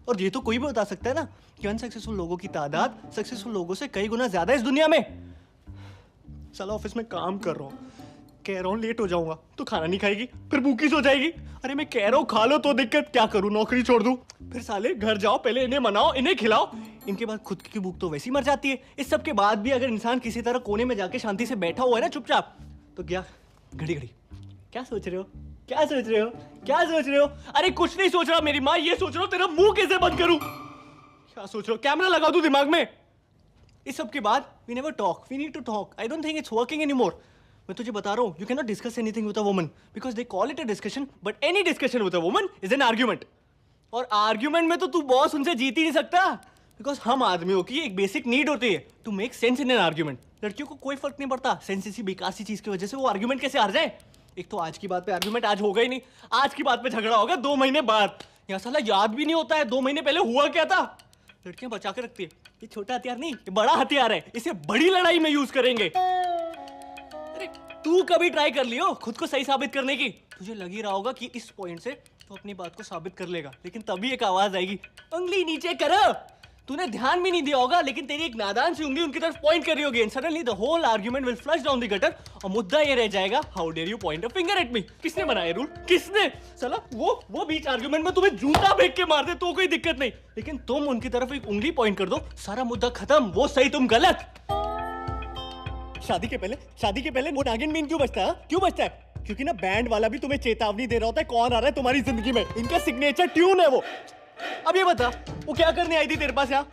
और ये तो कोई भी बता सकता है ना कि अनसक्सेसफुल लोगों की तादाद सक्सेसफुल लोगों से कई गुना ज्यादा है इस दुनिया में। साला ऑफिस में काम कर रहा हूँ, कह रहा हूँ लेट हो जाऊंगा तो खाना नहीं खाएगी, फिर भूखी सो जाएगी। अरे मैं कह रहा हूँ खा लो तो दिक्कत, क्या करूँ, नौकरी छोड़ दूँ? फिर साले घर जाओ, पहले इन्हें मनाओ, इन्हें खिलाओ, इनके बाद खुद की भूख तो वैसे ही मर जाती है। इस सब के बाद भी अगर इंसान किसी तरह कोने में जाके शांति से बैठा हुआ है ना चुपचाप, तो क्या घड़ी घड़ी क्या सोच रहे हो, क्या सोच रहे हो, क्या सोच रहे हो? अरे कुछ नहीं सोच रहा मेरी माँ, ये सोच रहा हूँ तेरा मुंह कैसे बंद करूँ। क्या सोच रहे हो, कैमरा लगा दूँ दिमाग में? इस सब के बाद we never talk, we need to talk, I don't think it's working anymore. मैं तुझे बता रहा हूँ, you can not discuss anything with a woman because they call it a discussion, but any discussion with a woman is an argument. और argument में तो तू boss उनसे जीत ही नहीं सकता, बिकॉज हम आदमियों की एक बेसिक नीड होती है to make sense in an argument. लड़कियों को कोई फर्क नहीं पड़ता सेंस इसी बेकार सी चीज की वजह से वो आर्ग्यूमेंट कैसे हार जाए। एक तो आज की बात पे आर्ग्यूमेंट आज होगा ही नहीं, आज की बात पे झगड़ा होगा 2 महीने बाद। यहाँ साला याद भी नहीं होता है 2 महीने पहले हुआ क्या था। लड़कियां बचा के रखती है, ये छोटा हथियार नहीं, ये बड़ा हथियार है, इसे बड़ी लड़ाई में यूज करेंगे। अरे तू कभी ट्राई कर लियो खुद को सही साबित करने की? तुझे लग ही रहा होगा कि इस पॉइंट से तो अपनी बात को साबित कर लेगा, लेकिन तभी एक आवाज आएगी, उंगली नीचे करो। तूने ध्यान भी नहीं दिया होगा, लेकिन तेरी एक नादान सी उंगली उनकी तरफ पॉइंट कर रही होगी, and suddenly the whole argument will flush down the gutter, और मुद्दा ये रह जाएगा, how dare you point a finger at me. किसने बनाया रूल, किसने? साला वो बीच आर्गुमेंट में तुम्हें जूता फेंक के मार दे तो कोई दिक्कत नहीं, लेकिन तुम उनकी तरफ एक उंगली पॉइंट कर दो, सारा मुद्दा खत्म, वो सही तुम गलत। शादी के पहले वो नागिन बीन क्यों बजता है? क्यों बजता है? क्योंकि ना बैंड वाला भी तुम्हें चेतावनी दे रहा होता है कौन आ रहा है तुम्हारी जिंदगी में, इनका सिग्नेचर ट्यून है वो। अब ये बता वो क्या करने आई थी तेरे पास यहाँ?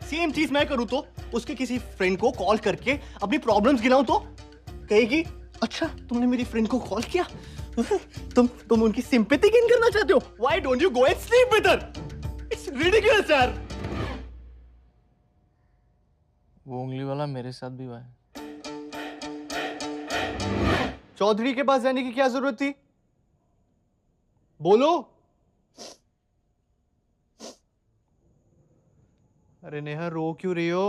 सेम चीज मैं करूँ तो उसके किसी फ्रेंड को कॉल करके अपनी प्रॉब्लम्स गिनाऊं तो कहेगी, अच्छा तुमने मेरी फ्रेंड को कॉल किया, तुम उनकी सिंपैथी गेन करना चाहते हो, why don't you go and sleep with her? It's ridiculous यार। वो उंगली वाला मेरे साथ भी हुआ है। चौधरी के पास जाने की क्या जरूरत थी? बोलो। अरे नेहा रो क्यों रही हो?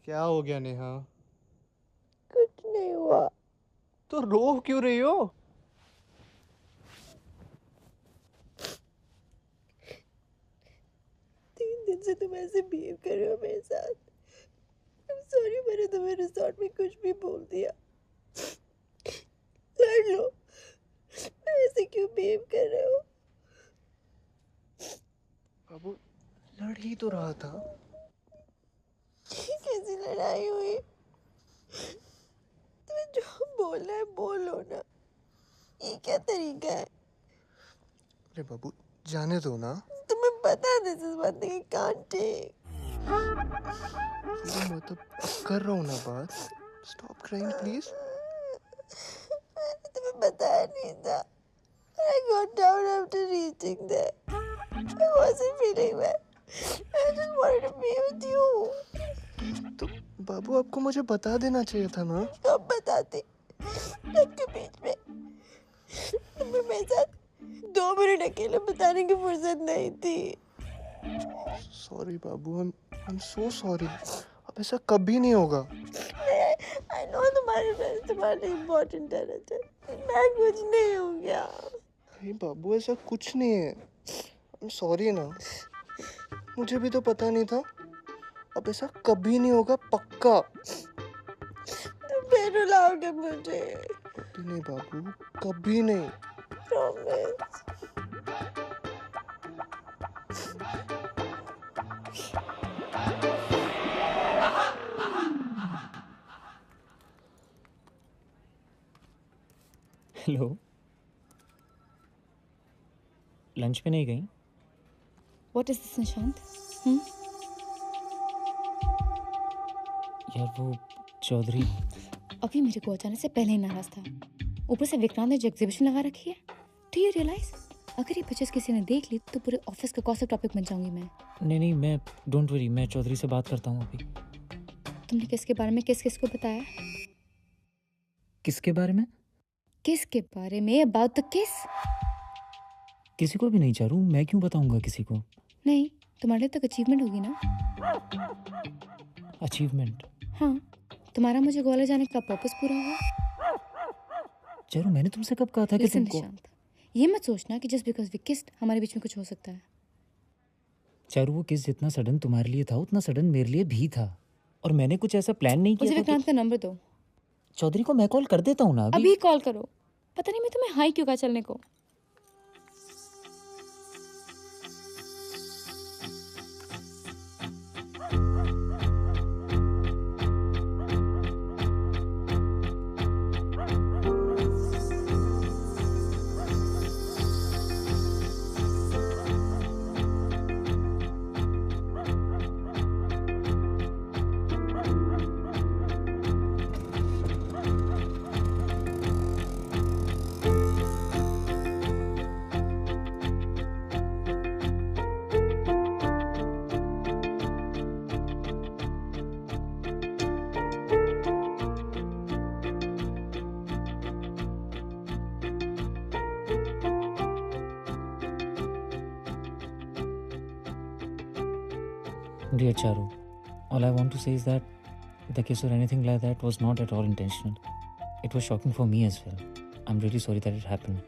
क्या हो गया नेहा? कुछ नहीं हुआ। तो रो क्यों रही हो? 3 दिन से तुम ऐसे बिहेव कर रहे हो मेरे साथ। I'm sorry मैंने तुम्हें रिसोर्ट में कुछ भी बोल दिया। लड़ लो, ऐसे क्यों बिहेव कर रहे हो? बाबू लड़ ही तो रहा था। कैसी लड़ाई हुई? तुम्हें जो बोलना है बोलो ना, ये क्या तरीका है? अरे बाबू जाने दो ना। तुम्हें पता है this is one thing I can't take. मतलब कर रहा हूँ ना बात। Stop crying please. मैंने तुम्हें बताया नहीं था। I got down after reaching there. I wasn't feeling well. I just wanted to be with you. तो बाबू आपको मुझे बता देना चाहिए था ना। कब बताते? सबके बीच में तुम्हें मेरे साथ 2 मिनट अकेले बताने की फुर्सत नहीं थी। Sorry Babu, I am so sorry. अब ऐसा कभी नहीं होगा। I know तुम्हारे फ्रेंड्स तुम्हारे इम्पोर्टेंट है रजत। मैं कुछ नहीं हो गया। नहीं बाबू ऐसा कुछ नहीं है। आई एम सॉरी ना। मुझे भी तो पता नहीं था। अब ऐसा कभी नहीं होगा पक्का। तुम फिर रुलाओगे मुझे? कभी नहीं बाबू, कभी नहीं। Promise. हेलो, लंच पे नहीं गई? What is this, Nishant? यार वो चौधरी अभी मेरे को अचानक से पहले ही नाराज था, ऊपर से विक्रांत ने जो एग्जीबिशन लगा रखी है। डू यू रियलाइज अगर ये पिक्चर्स किसी ने देख ली तो पूरे ऑफिस का गॉसिप टॉपिक बन जाऊंगी मैं। नहीं, मैं डोंट वरी, मैं चौधरी से बात करता हूँ अभी। तुमने किसके बारे में किस किस को बताया? किसके बारे में? किसके बारे में? अबाउट द किस? किसी को भी नहीं चारू, मैं क्यों बताऊंगा किसी को? नहीं, तुम्हारे तक अचीवमेंट होगी ना? अचीवमेंट? हाँ, तुम्हारा मुझे ग्वालियर जाने का पर्पस पूरा हुआ। चारू मैंने तुमसे कब कहा था कि Listen, तुमको? निशांत, ये मत सोचना कि जस्ट बिकॉज वी किस्ड हमारे बीच में कुछ हो सकता है। चारू वो किस जितना सडन तुम्हारे लिए था उतना सडन मेरे लिए भी था, और मैंने कुछ ऐसा प्लान नहीं मुझे किया था विक्रांत का नंबर दो। चौधरी को मैं कॉल कर देता हूँ ना अभी कॉल करो। पता नहीं मैं तुम्हें हाई क्यों कहा चलने को। Dear Charu, all I want to say is that the kiss or anything like that was not at all intentional. It was shocking for me as well. I'm really sorry that it happened.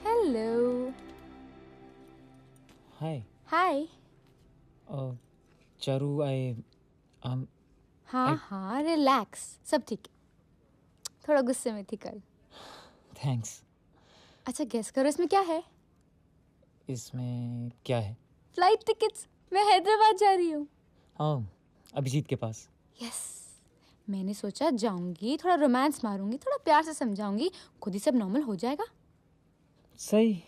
Hello. Hi. Hi. Charu, हाँ हाँ, relax, सब ठीक है। थोड़ा गुस्से में थी कल। Thanks. अच्छा गेस करो इसमें क्या है? इसमें क्या है? Flight tickets. मैं हैदराबाद जा रही हूँ। हाँ, अभिजीत के पास। यस, मैंने सोचा जाऊंगी, थोड़ा रोमांस मारूंगी, थोड़ा प्यार से समझाऊंगी, खुद ही सब नॉर्मल हो जाएगा। सही।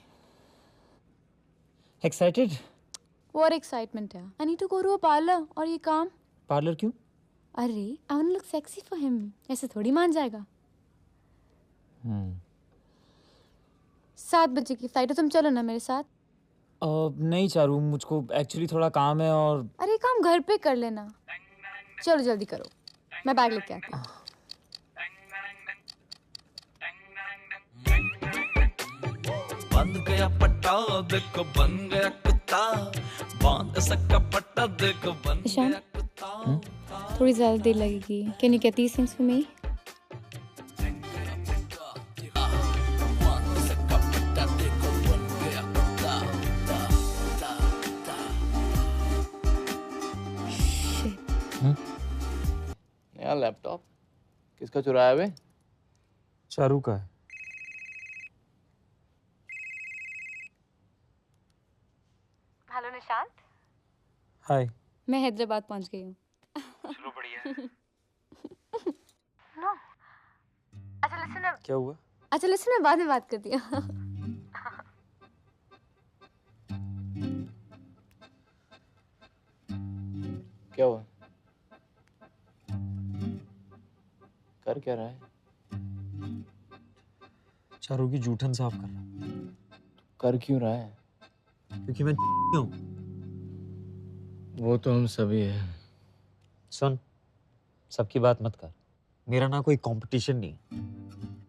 एक्साइटेड? और एक्साइटमेंट है। I need to go to a parlour. और ये काम? पार्लर क्यों? अरे I want to look sexy for him. ऐसे थोड़ी मान जाएगा। 7 बजे की फ्लाइट है, तुम चलो ना मेरे साथ। नहीं चारू, मुझको एक्चुअली थोड़ा काम है और अरे काम घर पे कर लेना। चलो जल्दी करो, मैं बैग लेके आती हूँ। बंद गया पट्टा देखो, बन गया कुत्ता, बांध सका पट्टा देखो, बन गया कुत्ता। थोड़ी ज्यादा देर लगेगी। Can you get these things for me? नया लैपटॉप किसका चुराया बे? चारू का है। हेलो निशांत। हाय। मैं हैदराबाद पहुंच गई हूँ। चलो बढ़िया। नो। अच्छा लिसन। क्या हुआ? अच्छा लिसन, मैं बाद में बात करती हूँ। क्या हुआ? कर क्या रहा है? चारू की जूठन साफ कर रहा हूं। कर क्यों रहा है? क्योंकि मैं हूं। वो तो हम सभी हैं। सुन, सबकी बात मत कर। मेरा ना कोई कंपटीशन नहीं है।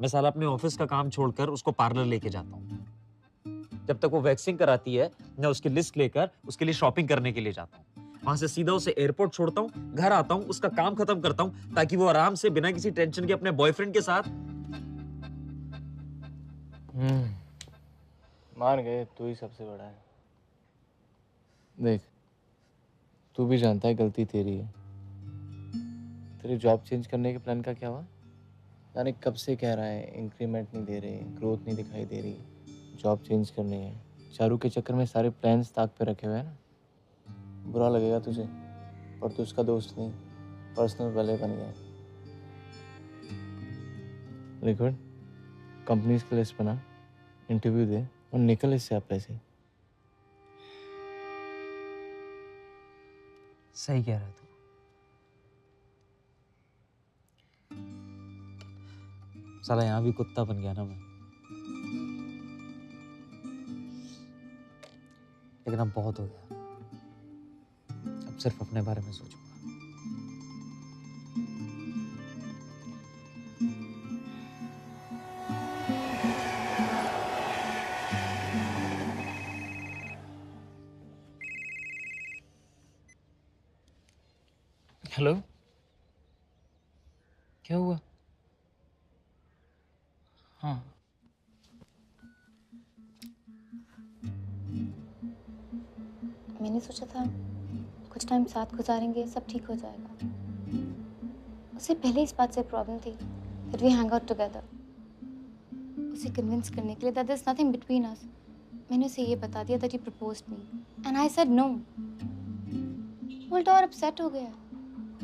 मैं साला अपने ऑफिस का काम छोड़कर उसको पार्लर लेके जाता हूँ। जब तक वो वैक्सिंग कराती है, मैं उसकी लिस्ट लेकर उसके लिए शॉपिंग करने के लिए जाता हूँ। वहां से सीधा उसे एयरपोर्ट छोड़ता हूँ, घर आता हूँ, उसका काम खत्म करता हूँ, ताकि वो आराम से बिना किसी टेंशन के अपने बॉयफ्रेंड के साथ। मान गए, तू ही सबसे बड़ा है। देख, तू भी जानता है गलती तेरी है। तेरी जॉब चेंज करने के प्लान का क्या हुआ? यानी कब से कह रहा है, इंक्रीमेंट नहीं दे रहे, ग्रोथ नहीं दिखाई दे रही, जॉब चेंज करनी है। चारू के चक्कर में सारे प्लान्स ताक पे रखे हुए हैं ना। बुरा लगेगा तुझे, पर तू उसका दोस्त नहीं, पर्सनल वाले बन गया। लिक्विड, कंपनीज की लिस्ट बना, इंटरव्यू दे और निकल इससे आप पैसे। सही कह रहा है तू। साला यहाँ भी कुत्ता बन गया ना मैं। लेकिन अब बहुत हो गया। अब सिर्फ अपने बारे में सोचूंगा। हेलो, क्या हुआ? हाँ, मैंने सोचा था कुछ टाइम साथ गुजारेंगे, सब ठीक हो जाएगा। उसे पहले इस बात से प्रॉब्लम थी that we hang out together। उसे कन्विंस करने के लिए that there's nothing between us, मैंने उसे ये बता दिया that he proposed me and I said no। उल्टा और अपसेट हो गया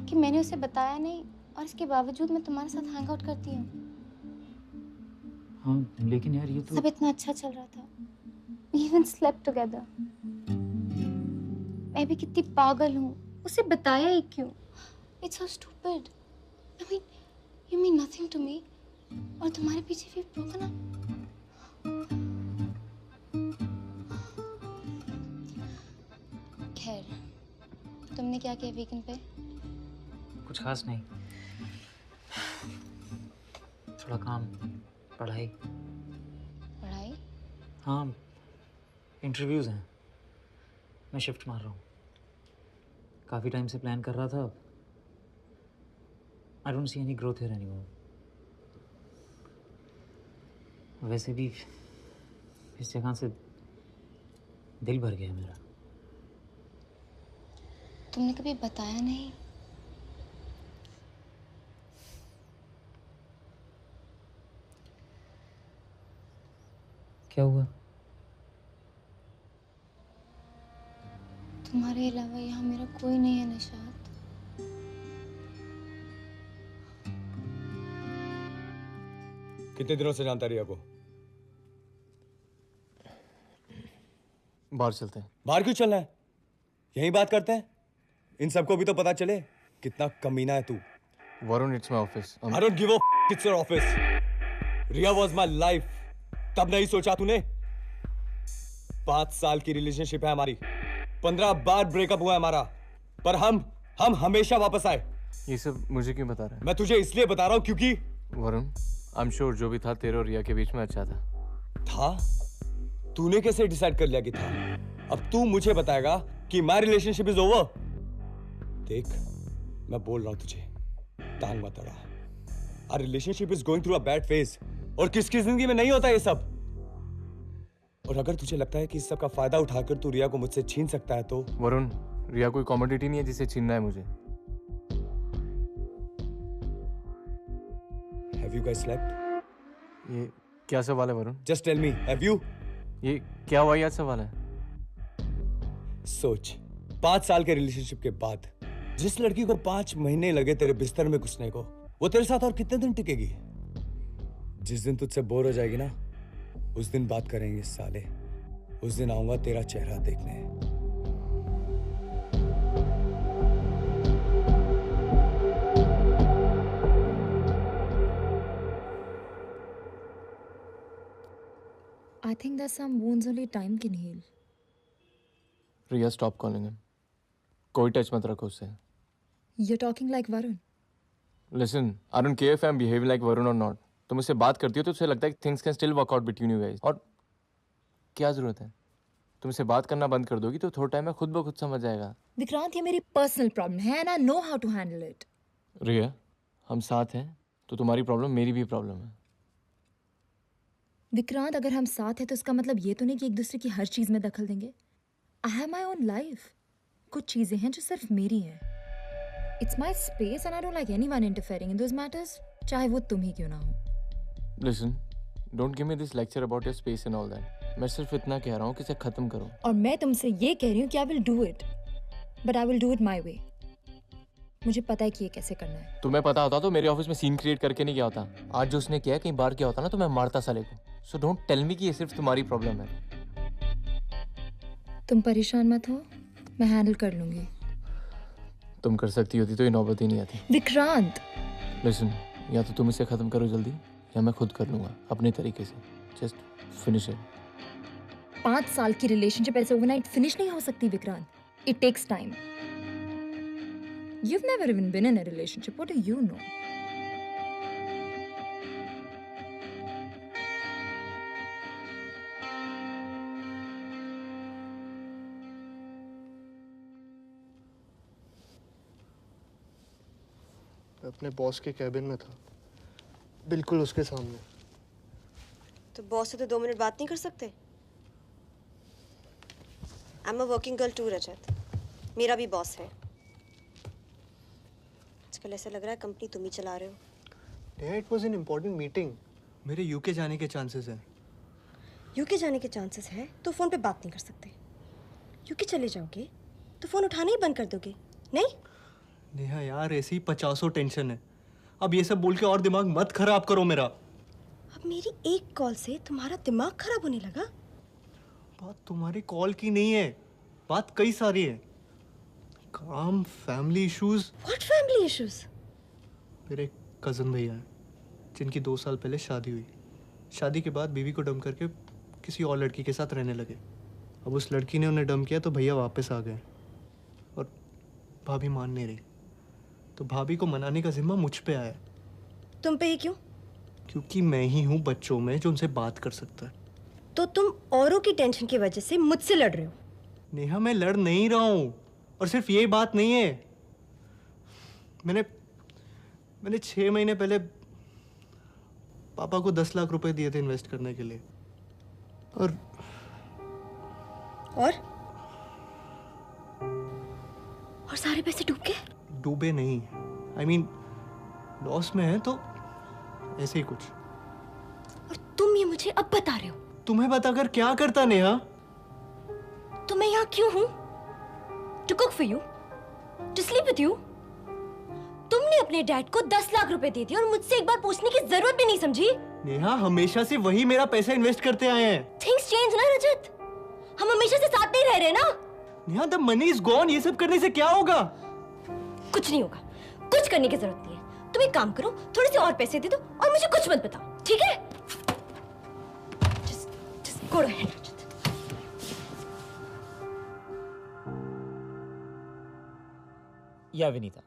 कि मैंने उसे बताया नहीं और इसके बावजूद मैं तुम्हारे साथ हैंग आउट करती हूँ। हाँ, लेकिन यार ये तो सब इतना अच्छा चल रहा था। We even slept together। मैं भी कितनी पागल हूँ, उसे बताया ही क्यों? It's so stupid। I mean, you mean nothing to me और तुम्हारे पीछे भी broken up। खैर, तुमने क्या किया वीकेंड पे? कुछ खास नहीं, थोड़ा काम, पढ़ाई। पढ़ाई? हाँ, इंटरव्यूज हैं, मैं शिफ्ट मार रहा हूँ। काफ़ी टाइम से प्लान कर रहा था। I don't see any growth here anymore. वैसे भी इस जगह से दिल भर गया मेरा। तुमने कभी बताया नहीं? क्या हुआ? तुम्हारे अलावा यहाँ मेरा कोई नहीं है निशात। कितने दिनों से जानता रिया को? बाहर चलते हैं। बाहर क्यों चलना है? यहीं बात करते हैं। इन सबको भी तो पता चले कितना कमीना है तू। Varun, it's my office. I don't give a f- it's your office। Riya was my life। तब नहीं सोचा तूने? 5 साल की रिलेशनशिप है हमारी, 15 बार ब्रेकअप हुआ है हमारा, पर हम हमेशा वापस आए। ये सब मुझे क्यों बता रहा है? मैं तुझे इसलिए बता रहा हूँ क्योंकि वरुण, आई एम श्योर जो भी था तेरे और रिया के बीच में अच्छा था। तूने कैसे डिसाइड कर लिया कि था? अब तू मुझे बताएगा कि माय रिलेशनशिप इज ओवर। देख, मैं बोल रहा हूं तुझे, टांग मत अड़ा। Our relationship is going through a bad phase और किसकी जिंदगी में नहीं होता ये सब। और अगर तुझे लगता है कि इस सब का फायदा उठाकर तू रिया को मुझसे छीन सकता है तो वरुण, रिया कोई कॉमोडिटी नहीं है जिसे छीनना है मुझे। Have you guys slept? ये क्या सवाल है Varun? Just tell me, have you? ये क्या हुआ याद सवाल है? सोच, 5 साल के रिलेशनशिप के बाद जिस लड़की को 5 महीने लगे तेरे बिस्तर में घुसने को, वो तेरे साथ और कितने दिन टिकेगी? जिस दिन तुझसे बोर हो जाएगी ना, उस दिन बात करेंगे साले। उस दिन आऊंगा तेरा चेहरा देखने। I think that some wounds only time can heal. Riya, stop calling him. कोई टच मत रखो उससे। You're talking like Varun. Listen, I don't care if I'm behaving like Varun or not. तुम उससे बात करती हो तो उसे लगता है कि things can still work out between you guys. और क्या जरूरत है? तुम इससे बात करना बंद कर दोगी तो थोड़ा टाइम में खुद ब खुद समझ जाएगा। विक्रांत, ये मेरी पर्सनल प्रॉब्लम है and I know how to handle it. रिया, हम साथ हैं तो तुम्हारी प्रॉब्लम मेरी भी प्रॉब्लम है। विक्रांत, अगर हम साथ हैं तो इसका मतलब ये तो नहीं कि एक दूसरे की हर चीज में दखल देंगे। I have my own life. कुछ चीजें हैं जो सिर्फ मेरी हैं। It's my space and I don't like anyone interfering in those matters, चाहे वो तुम ही क्यों ना हो। Listen, don't give me this lecture about your space and all that. मैं सिर्फ इतना कह रहा हूँ कि इसे खत्म करो। और मैं तुमसे ये कह रही हूँ कि I will do it, but I will do it my way. मुझे पता है कि ये कैसे करना है। तुम्हें पता होता तो मेरे ऑफिस में सीन क्रिएट करके नहीं किया होता। आज जो उसने किया कहीं बार किया होता ना तो मैं मारता साले को। So don't tell me कि ये सिर्फ तुम्हारी प्रॉब्लम है। तुम परेशान मत हो, मैं हैंडल कर लूंगी। तुम कर सकती होती तो ये नौबत ही नहीं आती। विक्रांत, Listen, या तो तुम इसे खत्म करो जल्दी या मैं खुद कर लूंगा अपने तरीके से। Just finish it. 5 साल की रिलेशनशिप ऐसे ओवरनाइट फिनिश नहीं हो सकती Vikrant. It takes time. You've never even been in a relationship. What do you know? मैं अपने बॉस के कैबिन में था, बिल्कुल उसके सामने. तो बॉस से तो 2 मिनट बात नहीं कर सकते? I am a working girl too Rajat. मेरा भी बॉस है. आजकल ऐसा लग रहा है कंपनी तुम ही चला रहे हो. Neha, it was an important meeting. मेरे यूके जाने के चांसेस हैं. यूके जाने के चांसेस है तो फोन पे बात नहीं कर सकते. यूके चले जाओगे तो फोन उठाना ही बंद कर दोगे, नहीं? नेहा यार, ऐसी 50 टेंशन है. अब ये सब बोल के और दिमाग मत खराब करो मेरा. अब मेरी एक कॉल से तुम्हारा दिमाग खराब होने लगा? बात तुम्हारी कॉल की नहीं है, बात कई सारी है. काम, family issues. What family issues? मेरे कजन भैया हैं जिनकी 2 साल पहले शादी हुई. शादी के बाद बीवी को डम करके किसी और लड़की के साथ रहने लगे. अब उस लड़की ने उन्हें डम किया तो भैया वापस आ गए और भाभी मान नहीं रही. तो भाभी को मनाने का जिम्मा मुझ पे आया. तुम पे ही क्यों? क्योंकि मैं ही हूँ बच्चों में जो उनसे बात कर सकता है. तो तुम औरों की टेंशन की वजह से मुझसे लड़ रहे हो? नेहा, मैं लड़ नहीं रहा हूँ. और सिर्फ ये बात नहीं है. मैंने 6 महीने पहले पापा को 10 लाख रुपए दिए थे इन्वेस्ट करने के लिए. और सारे पैसे डूब गए? डूबे नहीं, I mean, लॉस में है तो ऐसे ही कुछ. और तुम ये मुझे अब बता रहे हो? तुम्हें बताकर क्या करता नेहा? तो मैं यहाँ क्यों हूँ? To cook for you? To sleep with you? तुमने अपने डैड को 10 लाख रुपए दे दिए और मुझसे एक बार पूछने की जरूरत भी नहीं समझी? नेहा, हमेशा से वही मेरा पैसा इन्वेस्ट करते आए हैं. Things change ना रजत. हम हमेशा से साथ नहीं रह रहे ना? Neha, the money is gone. ये सब करने से क्या होगा? कुछ नहीं होगा. कुछ करने की जरूरत नहीं है. तुम एक काम करो, थोड़े से और पैसे दे दो और मुझे कुछ मत बताओ, ठीक है? Just go ahead, Rajat. Yeah, Vinita.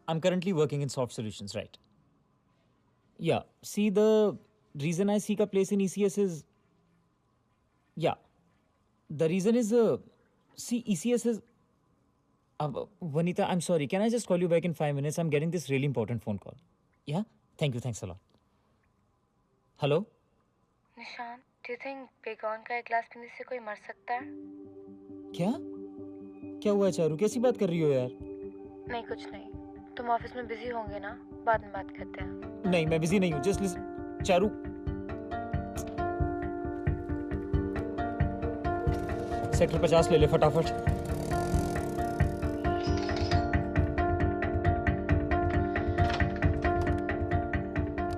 I'm currently working in soft solutions, right? Yeah. See, the reason I seek a place in ECS is... Yeah. The reason is... see, ECS is... Vanita, I'm sorry. Can I just call you back in 5 minutes? I'm getting this really important phone call. Yeah? Thank you. Thanks a lot. Hello? निशान, do you think बेगौन का एक गिलास पीने से कोई मर सकता है? क्या? क्या हुआ चारू? कैसी बात कर रही हो यार? नहीं, कुछ नहीं. तुम ऑफिस में बिजी होंगे ना? बाद में बात करते हैं. नहीं, मैं बिजी नहीं हूँ. Just listen. चारू. सेक्टर 50 ले ले फटाफट.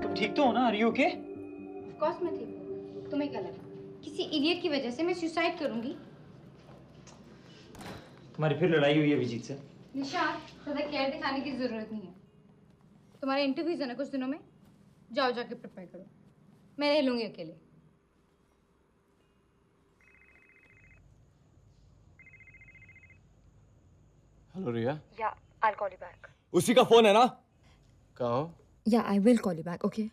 तुम ठीक तो हो ना? Are you okay? Of course मैं ठीक हूँ. तुम्हें क्या लगा? किसी इडियट की वजह से मैं सुसाइड करूंगी? तुम्हारी फिर लड़ाई हुई है विजीत से? निशान, ज़्यादा केयर दिखाने की जरूरत नहीं है. तुम्हारे इंटरव्यूज है ना कुछ दिनों में? जाओ जाके प्रिपेयर करो. मैं रह लूंगी अकेले. हेलो रिया. या, I'll call you back. उसी का फोन है ना? कहो. Yeah, I will call you back, okay?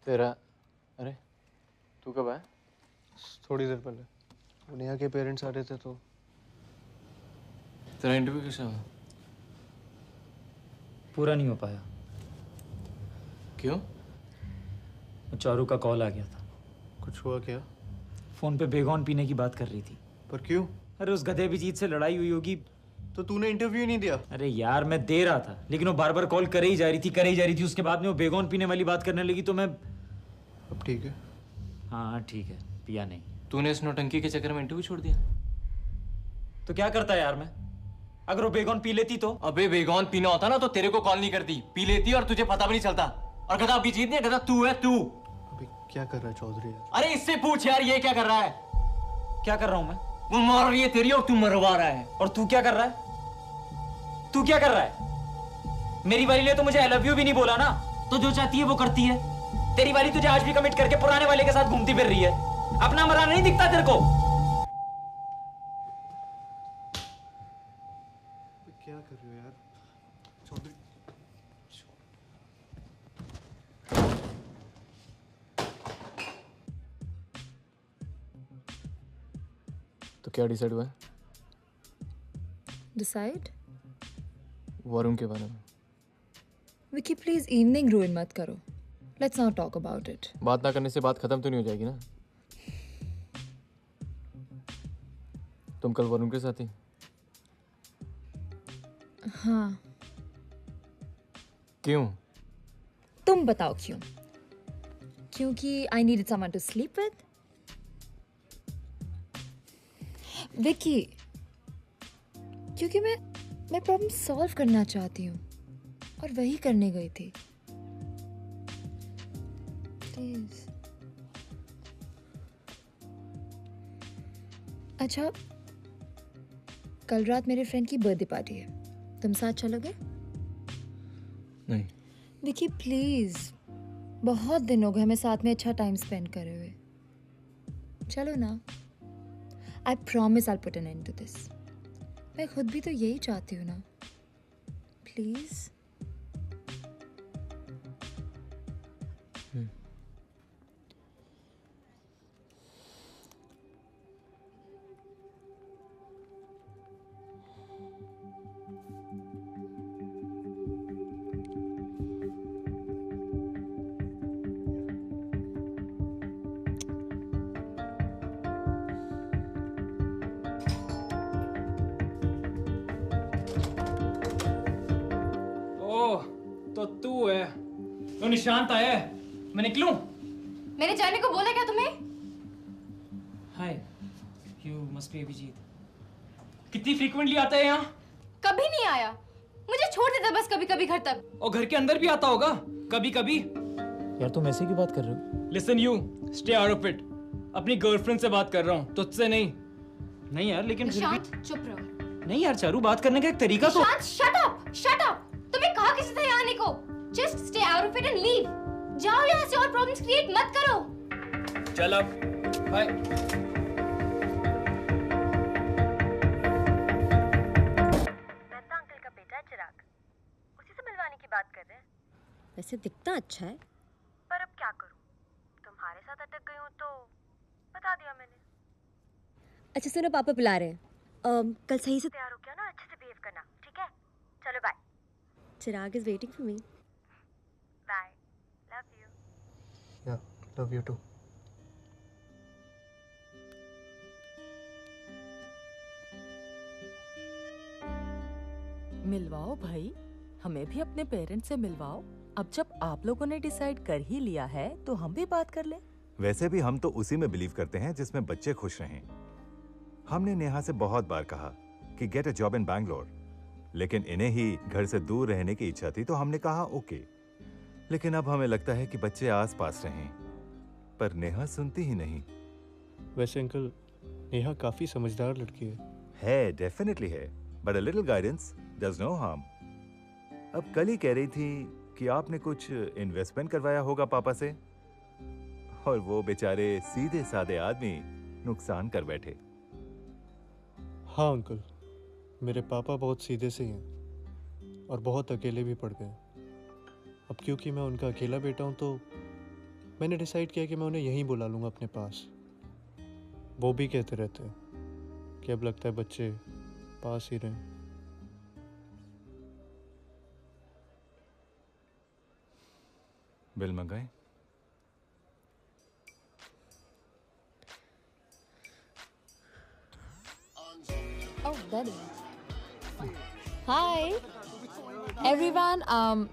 तेरा अरे तू कब आया? थोड़ी देर पहले। वो नेहा के पेरेंट्स आ रहे थे तो। तेरा इंटरव्यू कैसा हुआ? पूरा नहीं हो पाया। क्यों? चारू का कॉल आ गया था। कुछ हुआ क्या? फोन पे बेगॉन पीने की बात कर रही थी। पर क्यों? अरे उस गधे अभिजीत से लड़ाई हुई होगी। तो तूने इंटरव्यू नहीं दिया? अरे यार मैं दे रहा था, लेकिन वो बार बार कॉल करे ही जा रही थी। उसके बाद में वो बेगॉन पीने वाली बात करने लगी तो मैं। अब ठीक है? हाँ ठीक है, पिया नहीं। तूने इस नौटंकी के चक्कर में इंटरव्यू छोड़ दिया? तो क्या करता यार मैं? अगर वो बेगॉन पी लेती तो? अबे बेगॉन पीना होता ना तो तेरे को कॉल नहीं करती, पी लेती और तुझे पता भी नहीं चलता। और गधा अभिजीत नहीं, गधा तू है तू। अभी क्या कर रहा है चौधरी यार? अरे इससे पूछ यार, ये क्या कर रहा है? क्या कर रहा हूं मैं? वो मार रही है तेरी और तू मरवा रहा है। और तू क्या कर रहा है? तू क्या कर रहा है? मेरी वाली ने तो मुझे आई लव यू भी नहीं बोला ना, तो जो चाहती है वो करती है। तेरी वाली तुझे आज भी कमिट करके पुराने वाले के साथ घूमती फिर रही है। अपना मरा नहीं दिखता तेरे को? क्या कर रहे हो यार चौधरी? तो क्या डिसाइड हुआ है? डिसाइड? वरुण के बारे में। विकी प्लीज इवनिंग रूइन मत करो। Let's not talk about it. बात ना करने से बात खत्म तो नहीं हो जाएगी ना? तुम कल वरुण के साथ थी? हाँ। क्यों? तुम बताओ क्यों? क्योंकि I needed someone to sleep with. Vicky, क्योंकि मैं प्रॉब्लम सॉल्व करना चाहती हूँ और वही करने गई थी। प्लीज। अच्छा, कल रात मेरे फ्रेंड की बर्थडे पार्टी है, तुम साथ चलोगे? नहीं। विकी प्लीज, बहुत दिन हो गए हमें साथ में अच्छा टाइम स्पेंड करे हुए। चलो ना। I promise I put an end to this. मैं खुद भी तो यही चाहती हूँ ना। प्लीज। तो तू है तो निशांत आया है। मैं निकलूं? मैंने जाने को बोला क्या तुम्हें? हाय, यू मस्ट बी अभिजीत। कितनी फ्रीक्वेंटली आता है यहाँ? कभी नहीं आया, मुझे छोड़ देता बस कभी कभी घर तक। और घर के अंदर भी आता होगा कभी कभी। यार तुम ऐसे क्यों बात कर रहे हो? Listen you, stay out of it. अपनी गर्लफ्रेंड से बात कर रहा हूँ, तुझसे नहीं। नहीं यार, लेकिन फिर निशांत भी... चुप रहो। नहीं यार चारू, बात करने का एक तरीका तो... Nishant shut up, shut up. तुम्हें कहा किसी से यहाँ आने को? Just stay out of it and leave. जाओ यहाँ से और प्रॉब्लम्स क्रिएट मत करो। चल अब, बाय। मेहता अंकल का बेटा है चिराग, उसी से मिलवाने की बात कर रहे हैं। वैसे दिखता अच्छा है। पर अब क्या करूं, तुम्हारे साथ अटक गई हूं तो बता दिया मैंने। अच्छा सुनो, पापा बुला रहे हैं। कल सही से तैयार हो गया ना, अच्छे से बिहेव करना, ठीक है? चलो bye. Chirag is waiting for me. Bye, love you. Yeah love you too. मिलवाओ भाई, हमें भी अपने पेरेंट्स से मिलवाओ। अब जब आप लोगों ने डिसाइड कर ही लिया है तो हम भी बात कर लें। वैसे भी हम तो उसी में बिलीव करते हैं जिसमें बच्चे खुश रहें। हमने नेहा से बहुत बार कहा कि get a job in Bangalore, लेकिन इन्हें ही घर से दूर रहने की इच्छा थी तो हमने कहा ओके। लेकिन अब हमें लगता है कि बच्चे आसपास रहें, पर नेहा सुनती ही नहीं। वैसे अंकल, नेहा काफी समझदार लड़की है डेफिनेटली है, but a little guidance does no harm. अब कल ही कह रही थी कि आपने कुछ इन्वेस्टमेंट करवाया होगा पापा से, और वो बेचारे सीधे साधे आदमी नुकसान कर बैठे। हाँ अंकल, मेरे पापा बहुत सीधे से हैं और बहुत अकेले भी पड़ गए। अब क्योंकि मैं उनका अकेला बेटा हूं तो मैंने डिसाइड किया कि मैं उन्हें यहीं बुला लूँगा अपने पास। वो भी कहते रहते हैं कि अब लगता है बच्चे पास ही रहें। बिल मंगाए? Oh, Daddy. Hi, everyone.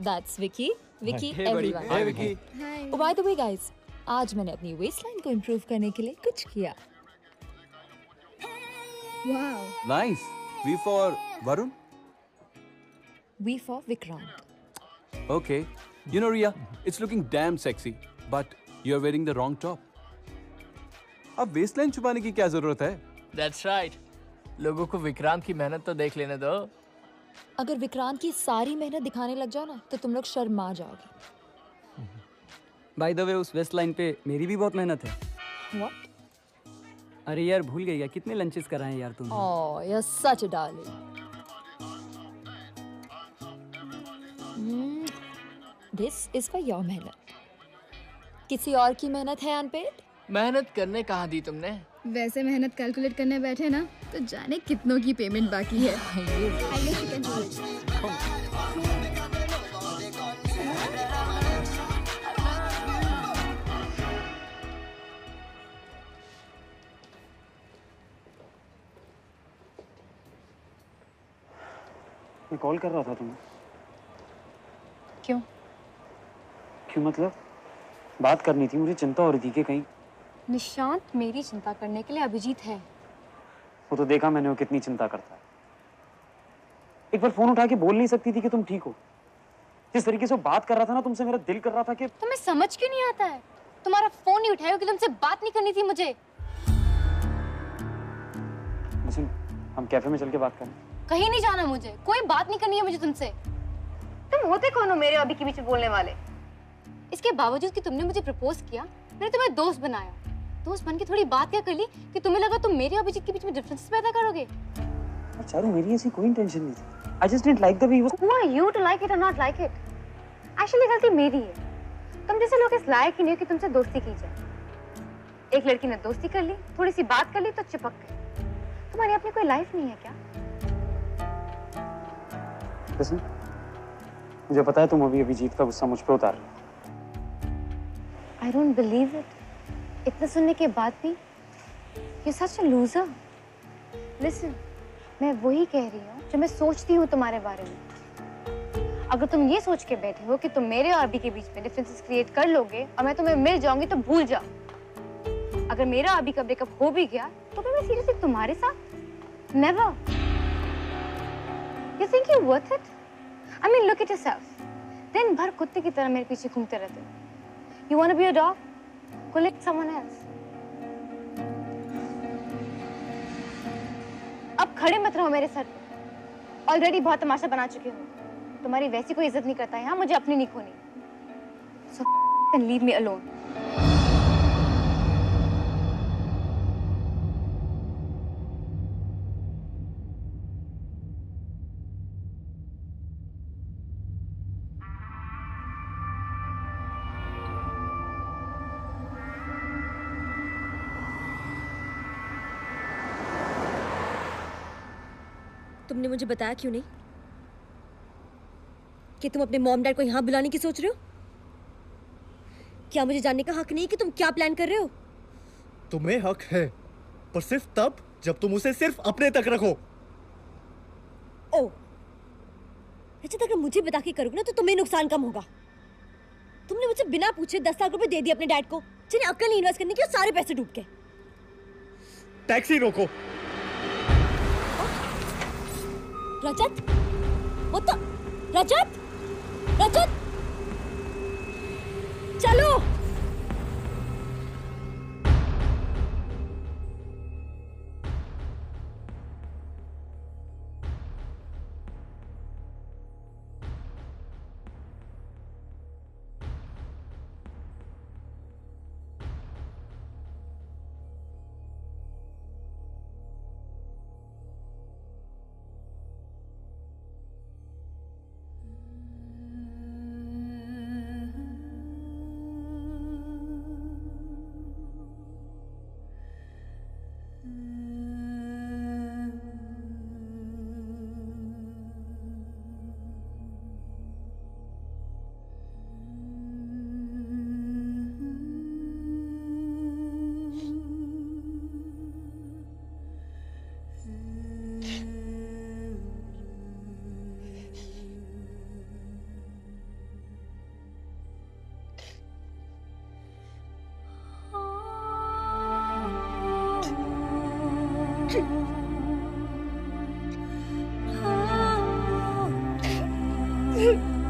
That's Vicky. Vicky, Hey, buddy. everyone. Hi, Vicky. Hi. Oh, by the way, guys, आज मैंने अपनी waistline को improve करने के लिए कुछ किया. Wow. Nice. V for Varun? V for Vikrant. Okay. You know, Ria, it's looking damn sexy, but you're wearing the wrong top. अब वेस्टलाइन छुपाने की क्या जरूरत है? That's right. लोगों को विक्रांत की मेहनत तो देख लेने दो। अगर विक्रांत की सारी मेहनत दिखाने लग जाओ ना, तो तुम लोग शर्मा जाओगे. बाय द वे उस वेस्ट लाइन पे मेरी भी बहुत मेहनत है. What? अरे यार भूल गई क्या? कितने लंचेस कराए यार तुमने? Oh, you're such a darling. This is for your मेहनत. किसी और की मेहनत है अनपेड? मेहनत करने कहाँ दी तुमने? वैसे मेहनत कैलकुलेट करने बैठे ना तो जाने कितनों की पेमेंट बाकी है. I know she can do it. मैं कॉल कर रहा था तुम्हें. क्यों? क्यों मतलब? बात करनी थी, मुझे चिंता हो रही थी कि कहीं. निशांत, मेरी चिंता करने के लिए अभिजीत है. वो तो देखा मैंने वो कितनी चिंता करता है. एक बार फोन उठा के बोल नहीं सकती थी कि तुम ठीक हो? जिस तरीके से वो बात कर रहा था ना तुमसे, मेरा दिल कर रहा था कि. तुम्हें समझ क्यों नहीं आता है? तुम्हारा फोन नहीं उठाया कि तुमसे बात नहीं करनी थी मुझे. सुन, हम कैफे में चल के बात करें. कहीं नहीं जाना मुझे, कोई बात नहीं करनी है मुझे तुमसे. तुम होते कौन हो मेरे अभी के बीच में बोलने वाले? इसके बावजूद कि तुमने मुझे प्रपोज किया, मैंने तुम्हें दोस्त बनाया. दोस्त बन के थोड़ी बात क्या कर ली कि तुम्हें लगा तुम मेरे अभिजीत के बीच में डिफरेंसेस पैदा करोगे. और चारू, मेरी ऐसी कोई इंटेंशन नहीं थी. I just didn't like the way he was. Who are you to like it or not like it? Actually गलती मेरी है. तुम जैसे लोग इस लायक ही नहीं हो कि तुमसे दोस्ती की जाए. एक लड़की ने दोस्ती कर ली, थोड़ी सी बात कर ली तो चिपक गई. तुम्हारी अपनी कोई लाइफ नहीं है क्या? Listen, मुझे पता है तुम अभी अभिजीत का गुस्सा मुझ पे उतार रहे हो. I don't believe it. इतना सुनने के बाद भी you're such a loser. Listen, मैं वही कह रही हूँ जो मैं सोचती हूँ तुम्हारे बारे में. अगर तुम ये सोच के बैठे हो कि तुम मेरे और अभी के बीच में डिफरेंसेस क्रिएट कर लोगे और मैं तुम्हें मिल जाऊंगी तो भूल जाओ. अगर मेरा अभी का ब्रेकअप हो भी गया तो फिर मैं सीरियसली तुम्हारे साथ? Never. You think you're worth it? I mean, look at yourself. दिन भर कुत्ते की तरह मेरे पीछे घूमते रहते हो. You want to be a dog? Go let someone else. अब खड़े मत रहो मेरे सर पे. ऑलरेडी बहुत तमाशा बना चुके हो. तुम्हारी वैसी कोई इज्जत नहीं करता है. हाँ, मुझे अपनी नहीं खोनी. So and leave me alone. तुमने मुझे बताया क्यों नहीं कि तुम अपने मॉम डैड को यहाँ बुलाने की सोच रहे हो? क्या मुझे जानने का हक नहीं है कि तुम क्या प्लान कर रहे हो? तुम्हें हक है, पर सिर्फ तब जब तुम उसे सिर्फ अपने तक रखो. ओ, अच्छा, अगर मुझे बता के करोगे ना तो तुम्हें नुकसान कम होगा. तुमने मुझे बिना पूछे 10 लाख रुपए दे दिए अपने डैड को, जिन्हें अक्ल नहीं इन्वेस्ट करने की, सारे पैसे डूब गए. टैक्सी रोको. रजत, वो तो रजत, रजत, चलो.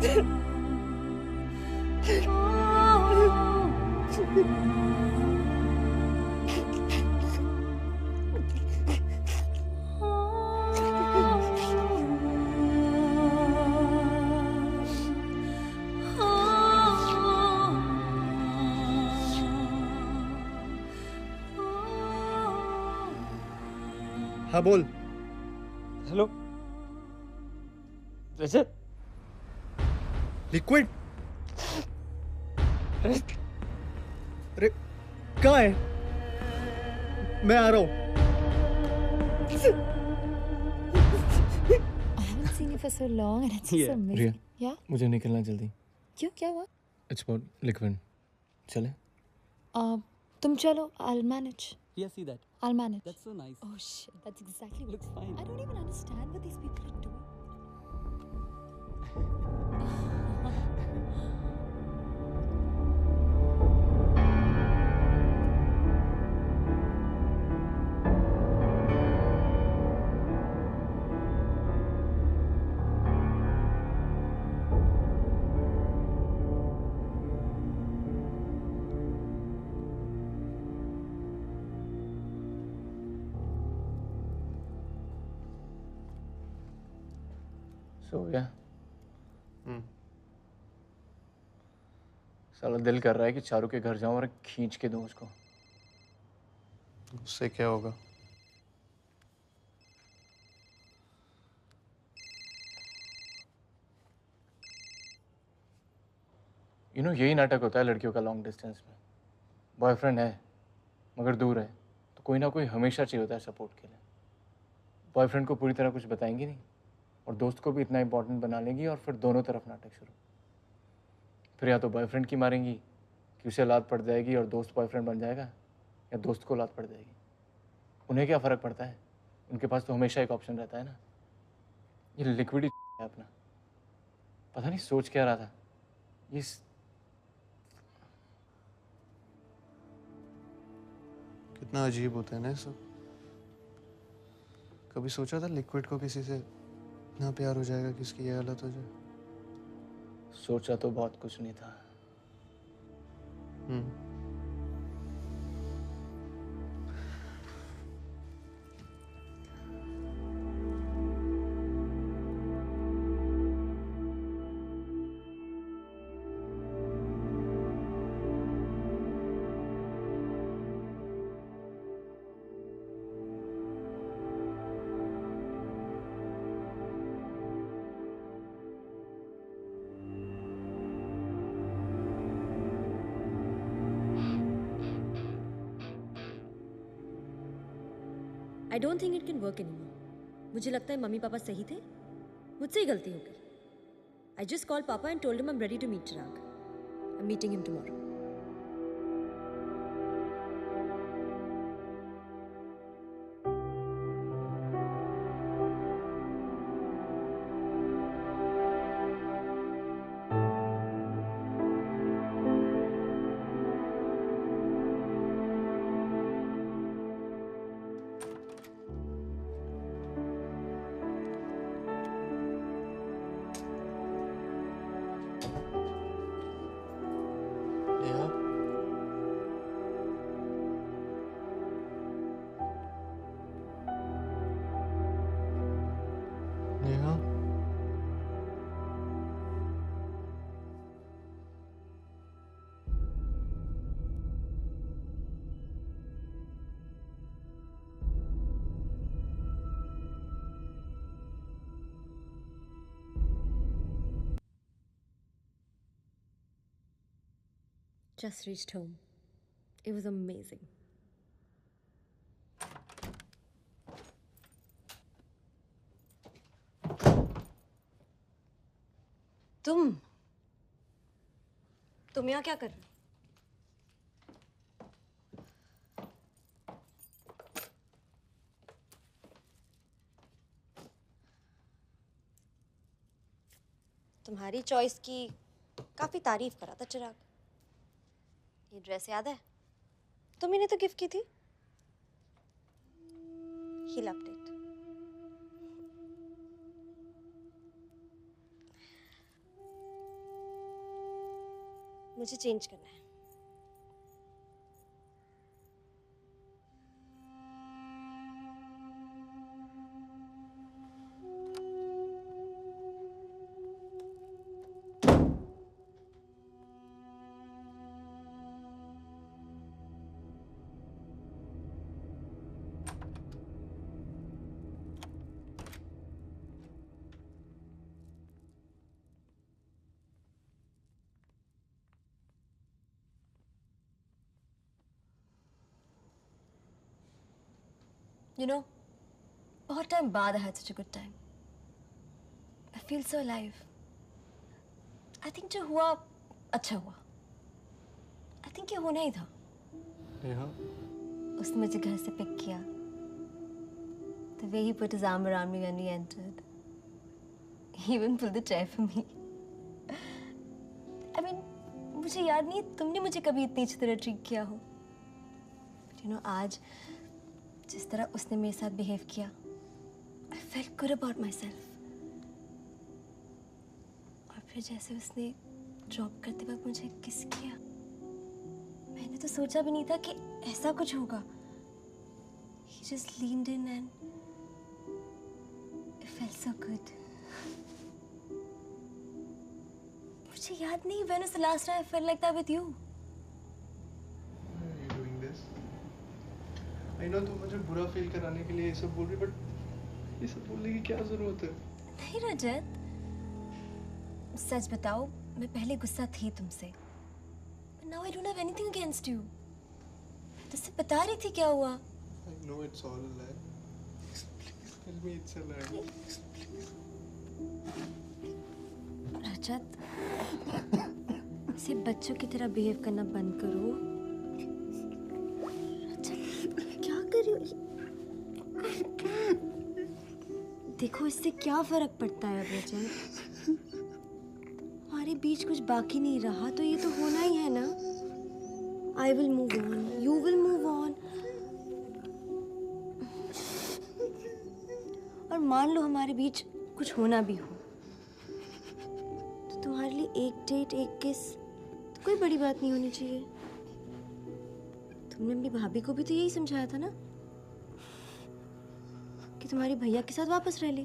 हाँ बोल। हेलो रजत। लिक्विड? अरे कहाँ है? मैं आ रहा हूँ। I haven't seen you for so long and it's so amazing. Riya, Yeah? मुझे निकलना जल्दी। क्यों, क्या हुआ? It's about liquid. चले? तुम चलो, I'll manage. Yeah, see that. I'll manage. That's so nice. Oh shit, that's exactly what Looks fine. I don't even understand what these people are doing. सो गया? साला दिल कर रहा है कि चारू के घर जाऊं और खींच के दूं उसको। उससे क्या होगा? यही नाटक होता है लड़कियों का लॉन्ग डिस्टेंस में। बॉयफ्रेंड है मगर दूर है तो कोई ना कोई हमेशा चाहिए होता है सपोर्ट के लिए। बॉयफ्रेंड को पूरी तरह कुछ बताएंगी नहीं और दोस्त को भी इतना इंपॉर्टेंट बना लेंगी और फिर दोनों तरफ नाटक शुरू। फिर या तो बॉयफ्रेंड की मारेंगी कि उसे लात पड़ जाएगी और दोस्त बॉयफ्रेंड बन जाएगा, या दोस्त को लात पड़ जाएगी। उन्हें क्या फ़र्क पड़ता है? उनके पास तो हमेशा एक ऑप्शन रहता है ना। ये लिक्विड है अपना। पता नहीं सोच क्या रहा था। ये कितना अजीब होता है ना ये सब। कभी सोचा था लिक्विड को किसी से इतना प्यार हो जाएगा कि इसकी ये हालत हो जाए? सोचा तो बहुत कुछ नहीं था। I don't think it can work anymore. मुझे लगता है मम्मी पापा सही थे, मुझसे ही गलती हो गई. I just called Papa and told him I'm ready to meet Chirag. I'm meeting him tomorrow. Just reached home. It was amazing. तुम यहाँ क्या कर रहे हो? तुम्हारी चॉइस की काफी तारीफ करा था चिराग. ये ड्रेस याद है? तुम इन्हें तो गिफ्ट की थी. He loved it. मुझे चेंज करना है। You know, बहुत टाइम बाद I had such a good time. I feel so alive. I think जो हुआ अच्छा हुआ. I think ये होना ही था. नेहा, उसने मुझे घर से पिक किया. The way he put his arm around me when we entered. He even pulled the chair for me. I mean, मुझे याद नहीं है तुमने मुझे कभी इतनी अच्छी तरह ट्रीट किया हो. But you know, आज जिस तरह उसने मेरे साथ बिहेव किया, I felt good about myself. और फिर जैसे उसने ड्रॉप करते वक्त मुझे किस किया, मैंने तो सोचा भी नहीं था कि ऐसा कुछ होगा. He just leaned in and it felt so good. मुझे याद नहीं when was the last time I felt like that with you. Why are you doing this? I know तुम मुझे बुरा फील कराने के लिए ये सब बोल रही, बट ये सब बोलने की क्या जरूरत है? नहीं रजत, सच बताओ, मैं पहले गुस्सा थी तुमसे. But now I don't have anything against you. तुझसे बता रही थी क्या हुआ. I know it's all a lie. Please tell me it's a lie. रजत, सिर्फ बच्चों की तरह बिहेव करना बंद करो. रजत, क्या कर रही हो? देखो इससे क्या फर्क पड़ता है अब रजत. हमारे बीच कुछ बाकी नहीं रहा तो ये तो होना ही है ना. I will move on. You will move on. और मान लो हमारे बीच कुछ होना भी हो, तो तुम्हारे लिए एक डेट एक किस तो कोई बड़ी बात नहीं होनी चाहिए. तुमने अपनी भाभी को भी तो यही समझाया था ना कि तुम्हारी भैया के साथ वापस रह ले,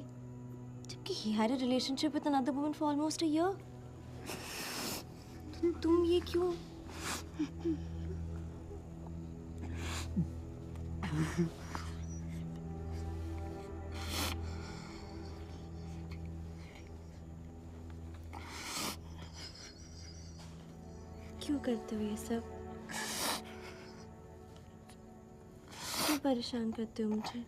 जबकि he had a relationship with another woman for almost a year. तुम ये क्यों? क्यों करते हो ये सब? क्यों परेशान करते हो मुझे?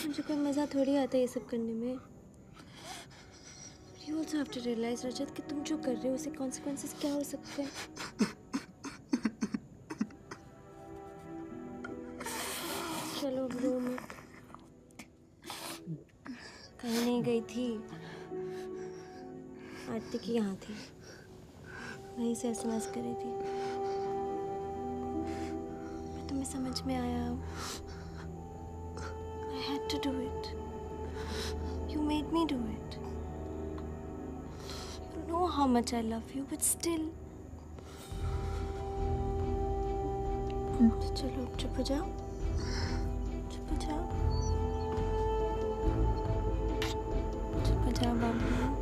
मुझे कोई मज़ा थोड़ी आता है ये सब करने में. You also have to realize, रजत, कि तुम जो कर रहे हो उससे consequences क्या हो सकते हैं. चलो रो मत. कहीं नहीं गई थी. आरती की यहाँ थी, वहीं से SMS कर रही थी. पर तुम्हें समझ में आया. I had to do it. You made me do it. You know how much I love you, but still. चलो चुप हो जाओ. चुप हो जाओ. चुप हो जाओ बाबू.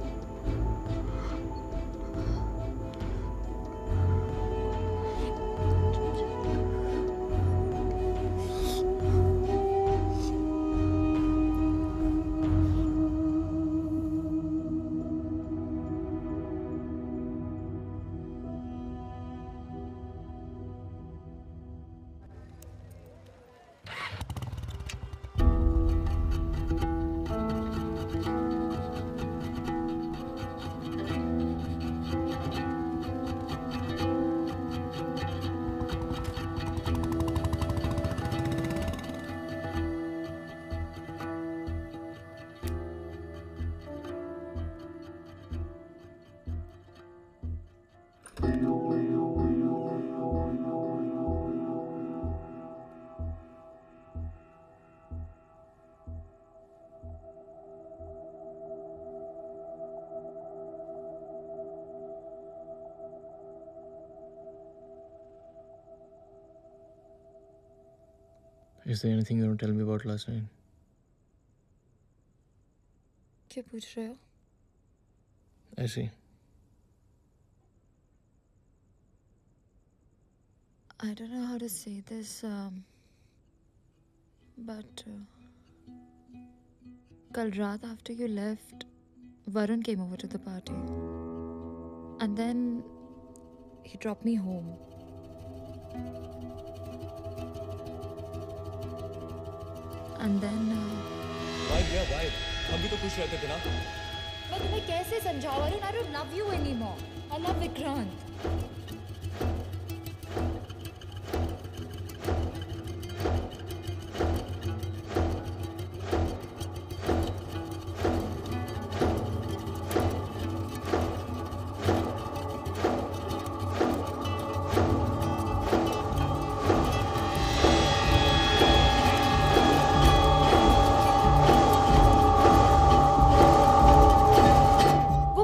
Is there anything you want to tell me about last night? क्या पूछ रहे हो? ऐसे ही. I don't know how to say this, but कल रात after you left, Varun came over to the party, and then he dropped me home. And then Why? हम भी तो खुश रहते थे ना. मैं तुम्हें कैसे समझाऊं Varun? I don't love you anymore. I love Vikrant.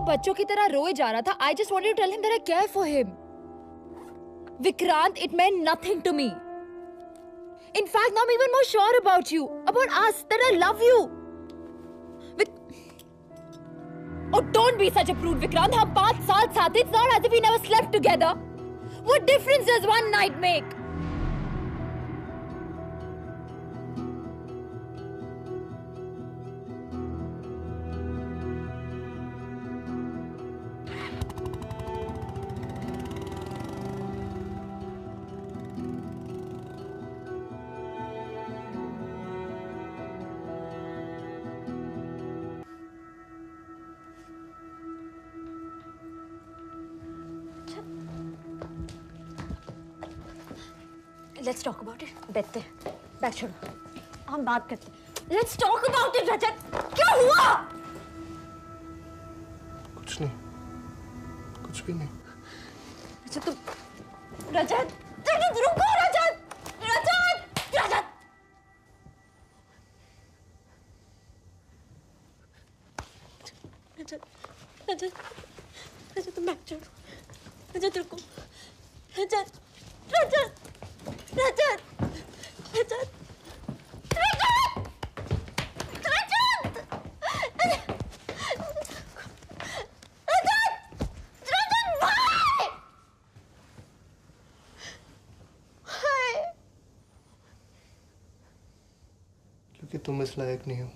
बच्चों की तरह रोए जा रहा था. I just wanted to tell him that I care for him. Vikrant, it meant nothing to me. In fact, now I'm even more sure about you, about us, that I love you. Oh, don't be such a prude, Vikrant. हम 5 साल साथ थे. It's not as if we never slept together. What difference does one night make? Let's talk about it. बैठते हैं. बैठ छोड़ो. हम बात करते हैं. Let's talk about it, रजत. क्या हुआ? कुछ नहीं. कुछ भी नहीं. रजत तुम. रजत रुको. रजत तुम बैठ छोड़ो. रजत रुको. रजत. क्योंकि तुम इस लायक नहीं हो.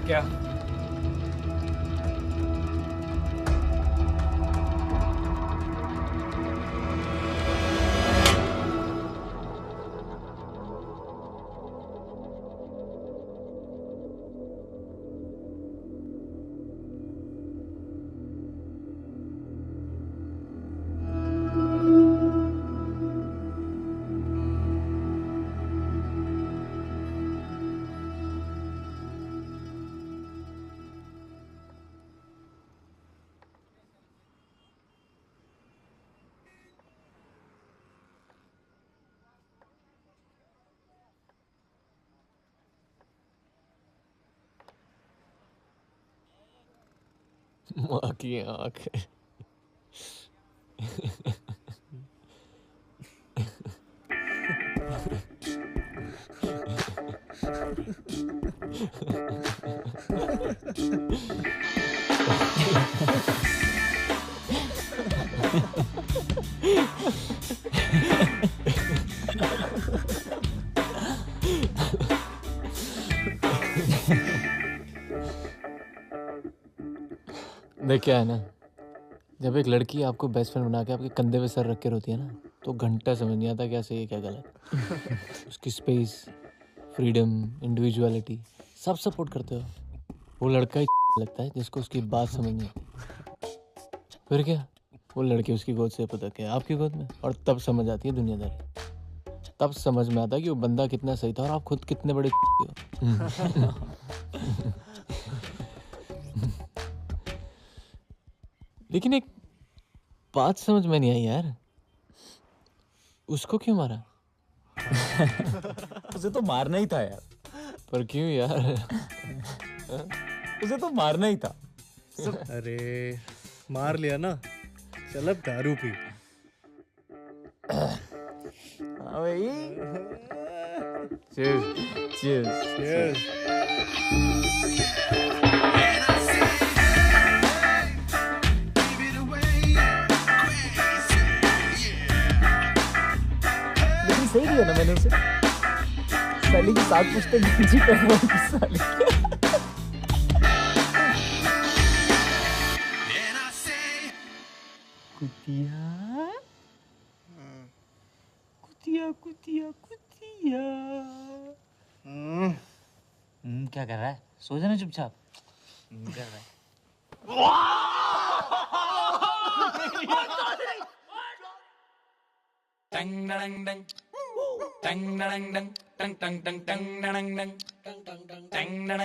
क्या? माँ की आँख। देख क्या है ना, जब एक लड़की आपको बेस्ट फ्रेंड बना के आपके कंधे पे सर रख के रोती है ना, तो घंटा समझ नहीं आता क्या सही है क्या गलत। उसकी स्पेस, फ्रीडम, इंडिविजुअलिटी सब सपोर्ट करते हो। वो लड़का ही लगता है जिसको उसकी बात समझ नहीं आती। फिर क्या, वो लड़की उसकी गोद से पता क्या आपकी गोद में, और तब समझ आती है दुनियादारी। तब समझ में आता है कि वो बंदा कितना सही था और आप खुद कितने बड़े हो। लेकिन एक बात समझ में नहीं आई यार, उसको क्यों मारा? उसे तो मारना ही था यार। पर क्यों यार? उसे तो मारना ही था। अरे मार लिया ना, चल अब दारू पी। Cheers. Cheers. लेकिन सही दिया ना मैंने उसे। साली की साथ पूछते गंजी पहनवा दी साली। कुतिया कुतिया कुतिया कुतिया। क्या कर रहा है? सो जाना चुपचाप। कर रहा है। Dang dang dang dang dang dang dang dang dang dang dang dang dang dang dang dang